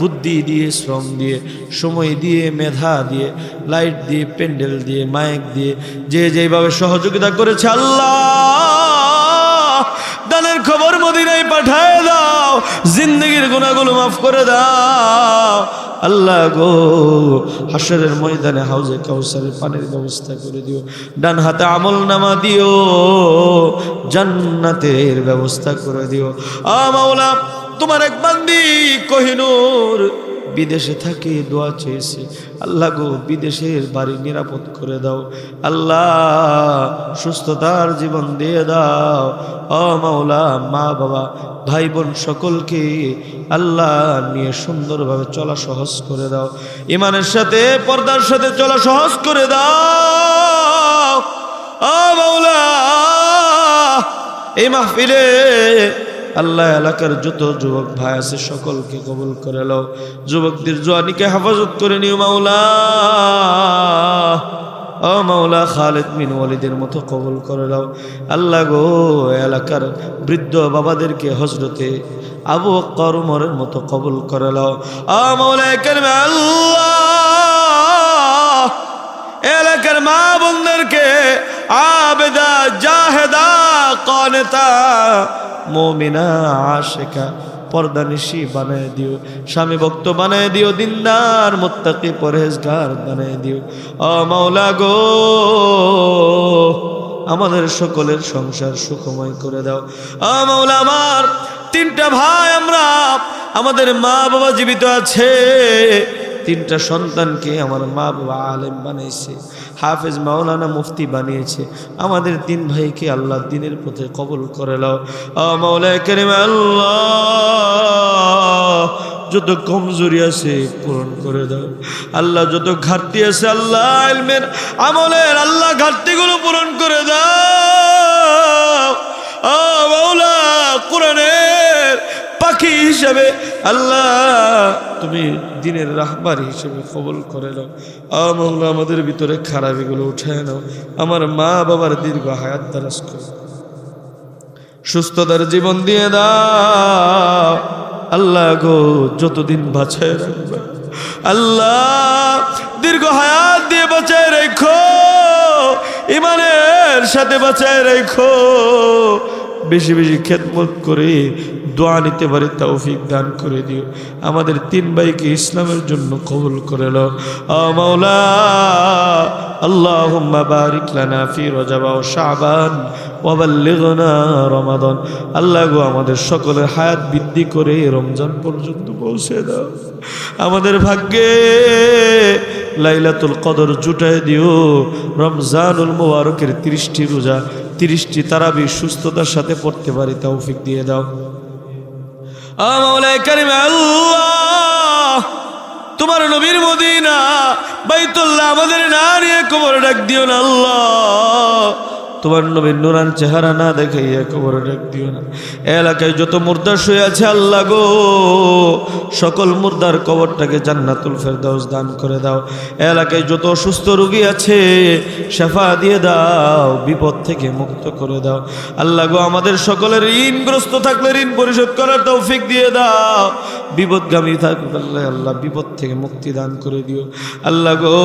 বুদ্ধি দিয়ে, শ্রম দিয়ে, সময় দিয়ে, মেধা দিয়ে, লাইট দিয়ে, প্যান্ডেল দিয়ে, মাইক দিয়ে যে যেভাবে সহযোগিতা করেছে আল্লাহ দানের খবর মদিনায় পাঠায় দাও, জিন্দেগির গুনাহগুলো মাফ করে দাও। আল্লাহ গো হাশরের ময়দানে হাউজে কাউসারের পানির ব্যবস্থা করে দিও, ডান হাতে আমল নামা দিও, জান্নাতের ব্যবস্থা করে দিও। আ মাওলা তোমার এক বান্দি কোহিনূর বিদেশে থাকে দোয়া চেয়েছে, আল্লাহ গো বিদেশের বাড়ি নিরাপদ করে দাও, আল্লাহ সুস্থতার জীবন দিয়ে দাও। ও মাওলা, মা বাবা ভাই বোন সকলকে আল্লাহ নিয়ে সুন্দরভাবে চলা সহজ করে দাও, ইমানের সাথে পর্দার সাথে চলা সহজ করে দাও। ও মাওলা, এই মাহফিলে আল্লাহ এলাকার যত যুবক ভাই আছে সকলকে কবুল করে নাও, যুবকদের জওয়ানিকে হেফাজত করে নিও মাওলা। ও মাওলা, খালিদ বিন ওয়ালিদের মতো কবুল করে নাও আল্লাহ গো। এলাকার বৃদ্ধ বাবাদেরকে হযরতে আবু বকর ওমরের মতো কবুল করে নাও। ও মাওলা কারীম আল্লাহ, এলাকার মা বোনদেরকে আবেদা জাহেদা কানিতা মুমিনা আশিকা পর্দানিশি বানায় দিও, স্বামী ভক্ত বানায় দিও, দিনদার মুত্তাকি পরহেজগার বানায় দিও। ও মাওলা গো, আমাদের সকলের সংসার সুখময় করে দাও। ও মাওলা, আমার 3টা ভাই, আমরা আমাদের মা বাবা জীবিত আছে, 3টা সন্তানকে আমার মা বাবা আলেম বানাইছে, হাফেজ মাওলানা মুফতি বানিয়েছে, আমাদের 3 ভাইকে আল্লাহ দিনের পথে কবুল করে নাও। ও মাওলা কারীম আল্লাহ, যত কমজোরি আছে পূরণ করে দাও আল্লাহ, যত ঘাটতি আছে আল্লাহ ইলমের আমলের আল্লাহ ঘাটতিগুলো পূরণ করে দাও। ও মাওলা, কোরআনের পাখি হিসাবে আল্লাহ তুমি দিনের রাহবারি হিসেবে কবুল করে নাও। ও মাওলা, আমাদের ভিতরে খারাপিগুলো উঠায় নাও, আমার মা বাবার দীর্ঘ হায়াত দারাজ করো, সুস্থতার জীবন দিয়ে দাও আল্লাহ গো। যতদিন বাঁচায় রাখবে আল্লাহ, দীর্ঘ হায়াত দিয়ে বাঁচায় রেখো, ইমানের সাথে বাঁচায় রেখো, বেশি বেশি খেদমত করে দোয়া নিতে পারে তৌফিক দান করে দিও। আমাদের 3 ভাইকে ইসলামের জন্য কবুল করে নাও। ও মাওলা, আল্লাহুম্মা বারিক লানা ফি রজব ওয়া শাবান ওয়া বাল্লিগনা রমাদান। আল্লাহ গো, আমাদের সকলের হায়াত বৃদ্ধি করে রমজান পর্যন্ত পৌঁছে দাও। আমাদের ভাগ্যে লাইলাতুল কদর জুটায় দিও, রমজানুল মুবারকের 30টি রোজা 30টি তারাবি সুস্থতার সাথে পড়তে পারি তৌফিক দিয়ে দাও। ও মাওলা কারীম আল্লাহ, তোমার নবীর মদিনা বাইতুল্লাহ আমাদের না নিয়ে কবর ডাক দিও না আল্লাহ, তোমার নবীর নুরান চেহারা না দেখাইয়া কবর ডাক দিও না। এলাকায় যত মুর্দা শুয়ে আছে আল্লাহ গো, সকল মুর্দার কবরটাকে জান্নাতুল ফেরদাউস দান করে দাও। এলাকায় যত অসুস্থ রোগী আছে শাফা দিয়ে দাও, বিপদ থেকে মুক্ত করে দাও আল্লাহ গো। আমাদের সকলের ঋণগ্রস্ত থাকলে ঋণ পরিশোধ করার তৌফিক দিয়ে দাও, বিপদগামী থাকলে আল্লাহ বিপদ থেকে মুক্তি দান করে দিও আল্লাহ গো।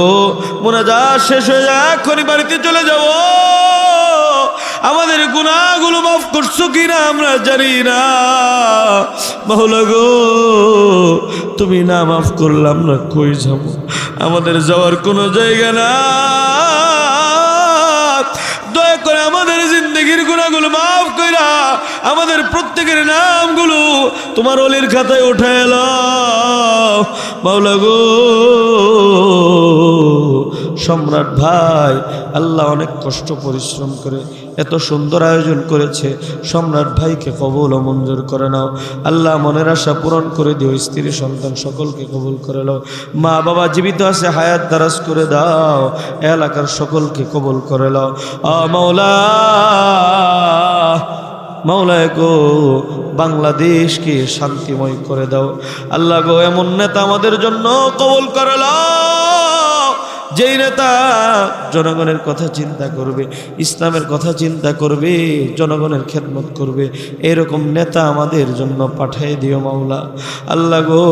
মুনাজাত শেষ হয়ে যায়, এখনই বাড়িতে চলে যাব। আমাদের গুনাহগুলো মাফ করছো কিনা আমরা জানি না মাওলা গো, তুমি না মাফ করলে আমরা কই যাব? আমাদের যাওয়ার কোনো জায়গা না, দয়া করে আমাদের জিন্দেগির গুনাহগুলো মাফ কইরা আমাদের প্রত্যেকের নামগুলো তোমার ওলির খাতায় উঠায় এলাও মাওলা গো। সম্রাট ভাই আল্লাহ অনেক কষ্ট পরিশ্রম করে এত সুন্দর আয়োজন করেছে, সম্রাট ভাইকে কবুল ও মঞ্জুর করে নাও আল্লাহ। মনের আশা পূরণ করে দিও, স্ত্রী সন্তান সকলকে কবুল করে নাও। মা বাবা জীবিত আছে হায়াত দারাজ করে দাও, এলাকার সকলকে কবুল করে নাও। মাওলা মাওলা গো, বাংলাদেশকে শান্তিময় করে দাও আল্লাহ গো। এমন নেতা আমাদের জন্য কবুল করে নাও, যেই নেতা জনগণের কথা চিন্তা করবে, ইসলামের কথা চিন্তা করবে, জনগণের খেদমত করবে, এরকম নেতা আমাদের জন্য পাঠিয়ে দিও মাওলা আল্লাহ গো।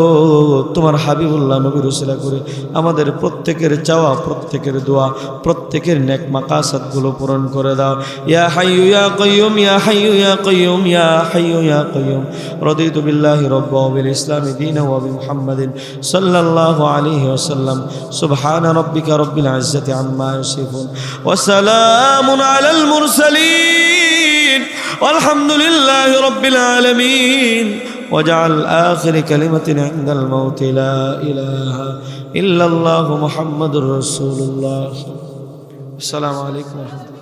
তোমার হাবিবুল্লাহ নবীর উসিলা করে আমাদের প্রত্যেকের চাওয়া, প্রত্যেকের দোয়া, প্রত্যেকের নেক মাকাসাদগুলো পূরণ করে দাও। ইয়া হাইয়্যু ইয়া কাইয়্যুম, ইয়া হাইয়্যু ইয়া কাইয়্যুম, ইয়া হাইয়্যু ইয়া কাইয়্যুম। রাদিতু বিল্লাহি রাব্বান ওয়া বিল ইসলামি দীনান ওয়া বিমুহাম্মাদিন সাল্লাল্লাহু আলাইহি ওয়াসাল্লাম। সুবহানা রাব্বিকা রব্বিল ইজ্জাতি আম্মা ইয়াসিফুন ওয়া সালামুন আলাল মুরসালিন ওয়ালহামদুলিল্লাহি রাব্বিল আলামিন। واجعل آخر كلمة عند الموت لا إله إلا الله محمد رسول الله. السلام عليكم ورحمة الله.